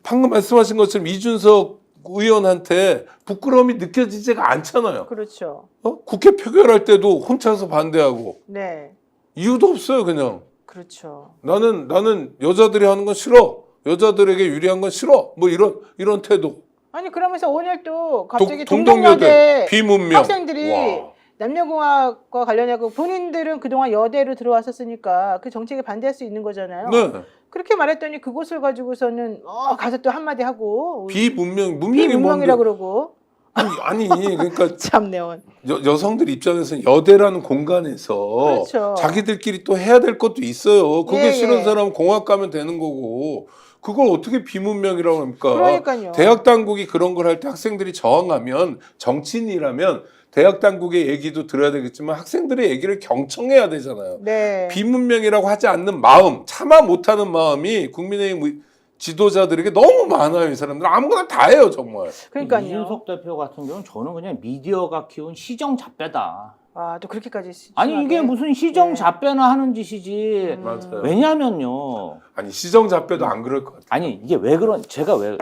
방금 말씀하신 것처럼 이준석 의원한테 부끄러움이 느껴지지가 않잖아요. 그렇죠. 국회 표결할 때도 혼자서 반대하고 네. 이유도 없어요. 그냥 그렇죠. 나는 여자들이 하는 건 싫어. 여자들에게 유리한 건 싫어. 뭐 이런 태도. 아니 그러면서 오늘 또 갑자기 동덕여대 동덕여대 비문명 학생들이 와. 남녀공학과 관련하고 본인들은 그동안 여대로 들어왔었으니까 그 정책에 반대할 수 있는 거잖아요. 네. 그렇게 말했더니 그것을 가지고서는 가서 또 한마디 하고 문명이 비문명이라고 뭔데? 그러고 아니 그러니까 참네요. 여성들 입장에서는 여대라는 공간에서 그렇죠. 자기들끼리 또 해야 될 것도 있어요. 그게 예, 싫은 예. 사람은 공학 가면 되는 거고 그걸 어떻게 비문명이라고 합니까? 그러니까요. 대학 당국이 그런 걸 할 때 학생들이 저항하면 정치인이라면 대학 당국의 얘기도 들어야 되겠지만 학생들의 얘기를 경청해야 되잖아요. 네. 비문명이라고 하지 않는 마음, 차마 못하는 마음이 국민의힘 지도자들에게 너무 많아요. 이 사람들 아무거나 다 해요 정말. 그러니까요. 이준석 대표 같은 경우는 저는 그냥 미디어가 키운 시정 잡배다. 또 그렇게까지 아니 이게 심하게? 무슨 시정 네. 잡배나 하는 짓이지. 맞아요. 왜냐면요. 아니 시정 잡배도 안 그럴 것 같아요. 아니 이게 왜 제가 왜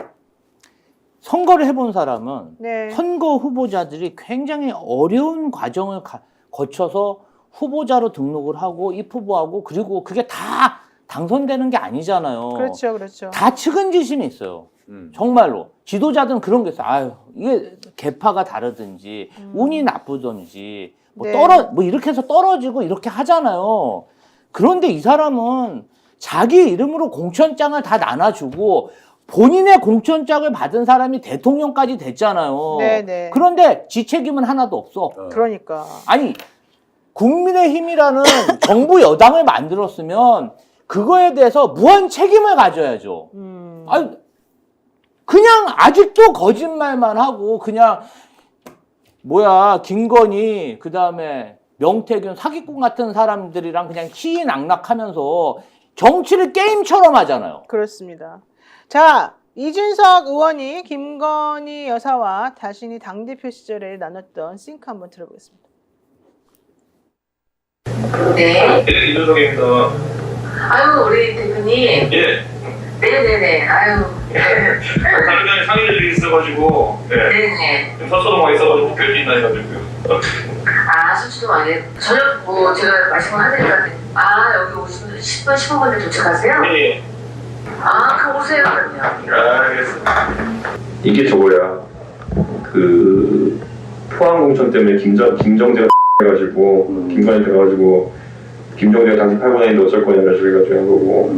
선거를 해본 사람은 네. 선거 후보자들이 굉장히 어려운 과정을 거쳐서 후보자로 등록을 하고 입후보하고 그리고 그게 다 당선되는 게 아니잖아요. 그렇죠, 그렇죠. 다 측은지심이 있어요. 정말로 지도자들은 그런 게 있어요. 아유 이게 계파가 다르든지 운이 나쁘든지 뭐 네. 뭐 이렇게 해서 떨어지고 이렇게 하잖아요. 그런데 이 사람은 자기 이름으로 공천장을 다 나눠주고 본인의 공천장을 받은 사람이 대통령까지 됐잖아요. 네네. 그런데 지 책임은 하나도 없어. 그러니까. 아니 국민의힘이라는 정부 여당을 만들었으면 그거에 대해서 무한 책임을 가져야죠. 아니 그냥 아직도 거짓말만 하고 그냥 뭐야 김건희 그다음에 명태균 사기꾼 같은 사람들이랑 그냥 희희낙낙하면서 정치를 게임처럼 하잖아요. 그렇습니다. 자, 이준석 의원이 김건희 여사와 자신이 당대표 시절에 나눴던 싱크 한번 들어보겠습니다. 네. 네, 이준석입니다. 아유, 우리 대표님. 예. 네네네. 아유. 다른 전에 상의를 일이 있어가지고, 네. 네네. 서초동 와 있어가지고 별일 있나 해가지고요. 수치도 많이. 저녁 뭐 제가 말씀을 하니까. 여기 오시면 10분, 15분에 도착하세요? 예. 그럼 오세요, 그럼요. 알겠습니다. 이게 저거야. 그, 포항공천 때문에 김정재가 해가지고, 김관이 돼가지고, 김정재가 당시 팔고 다니는데 어쩔 거냐, 해가지고 한 거고.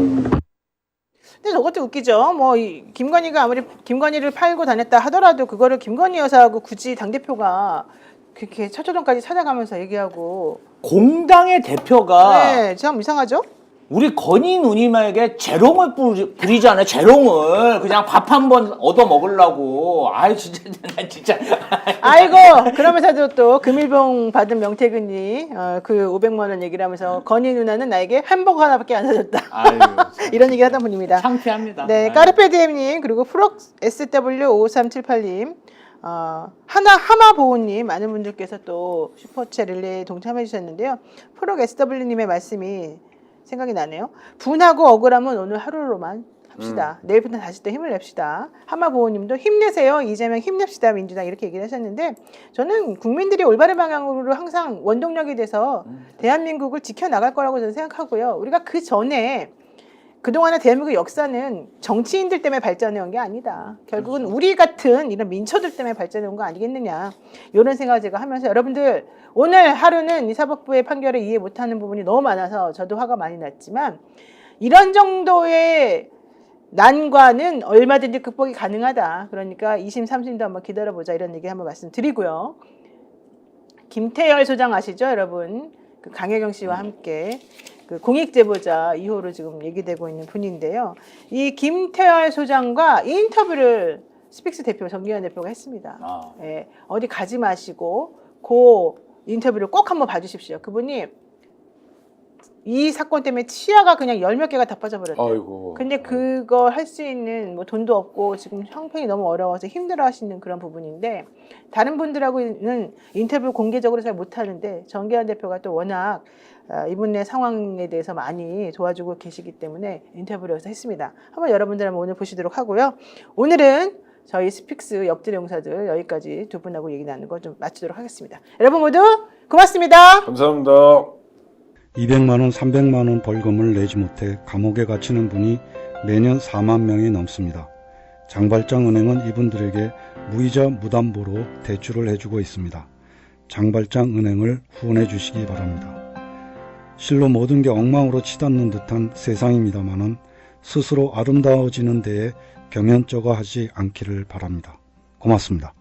근데 저것도 웃기죠. 뭐 김건희가 아무리 김건희를 팔고 다녔다 하더라도 그거를 김건희 여사하고 굳이 당대표가 그렇게 서초동까지 찾아가면서 얘기하고. 공당의 대표가 네, 참 이상하죠? 우리 건희 누님에게 재롱을 부리잖아요. 재롱을 그냥 밥 한 번 얻어 먹으려고. 아이 진짜 나 진짜. 아이고 그러면서도 또 금일봉 받은 명태균이 그 500만 원 얘기를 하면서 건희 누나는 나에게 햄버거 하나밖에 안 사줬다. 아유, 이런 얘기 하던 분입니다. 창피합니다. 네, 까르페디엠님 그리고 프록 SW5378님 하마보호님 많은 분들께서 또 슈퍼챗 릴레이 동참해 주셨는데요. 프록 SW님의 말씀이 생각이 나네요. 분하고 억울함은 오늘 하루로만 합시다. 내일부터 다시 또 힘을 냅시다. 하마보호님도 힘내세요. 이재명 힘냅시다. 민주당 이렇게 얘기를 하셨는데 저는 국민들이 올바른 방향으로 항상 원동력이 돼서 대한민국을 지켜나갈 거라고 저는 생각하고요. 우리가 그 전에 그동안의 대한민국 역사는 정치인들 때문에 발전해 온 게 아니다. 결국은 우리 같은 이런 민초들 때문에 발전해 온 거 아니겠느냐. 이런 생각을 제가 하면서 여러분들 오늘 하루는 이 사법부의 판결을 이해 못하는 부분이 너무 많아서 저도 화가 많이 났지만 이런 정도의 난관은 얼마든지 극복이 가능하다. 그러니까 2심, 3심도 한번 기다려보자 이런 얘기 한번 말씀드리고요. 김태열 소장 아시죠 여러분? 그 강혜경 씨와 함께 그 공익제보자 2호로 지금 얘기되고 있는 분인데요. 이 김태열 소장과 인터뷰를 스픽스 대표 정기현 대표가 했습니다. 예, 어디 가지 마시고 그 인터뷰를 꼭 한번 봐주십시오. 그분이 이 사건 때문에 치아가 그냥 10몇 개가 다 빠져버렸대요. 아이고. 근데 그거 할 수 있는 뭐 돈도 없고 지금 형편이 너무 어려워서 힘들어 하시는 그런 부분인데, 다른 분들하고는 인터뷰 공개적으로 잘 못하는데 정계환 대표가 또 워낙 이분의 상황에 대해서 많이 도와주고 계시기 때문에 인터뷰를 여기서 했습니다. 한번 여러분들 한번 오늘 보시도록 하고요. 오늘은 저희 스픽스 역질 용사들 여기까지 두 분하고 얘기 나누는 거 좀 마치도록 하겠습니다. 여러분 모두 고맙습니다. 감사합니다. 200만 원, 300만 원 벌금을 내지 못해 감옥에 갇히는 분이 매년 4만 명이 넘습니다. 장발장은행은 이분들에게 무이자 무담보로 대출을 해주고 있습니다. 장발장은행을 후원해 주시기 바랍니다. 실로 모든 게 엉망으로 치닫는 듯한 세상입니다마는 스스로 아름다워지는 데에 경연쩍어 하지 않기를 바랍니다. 고맙습니다.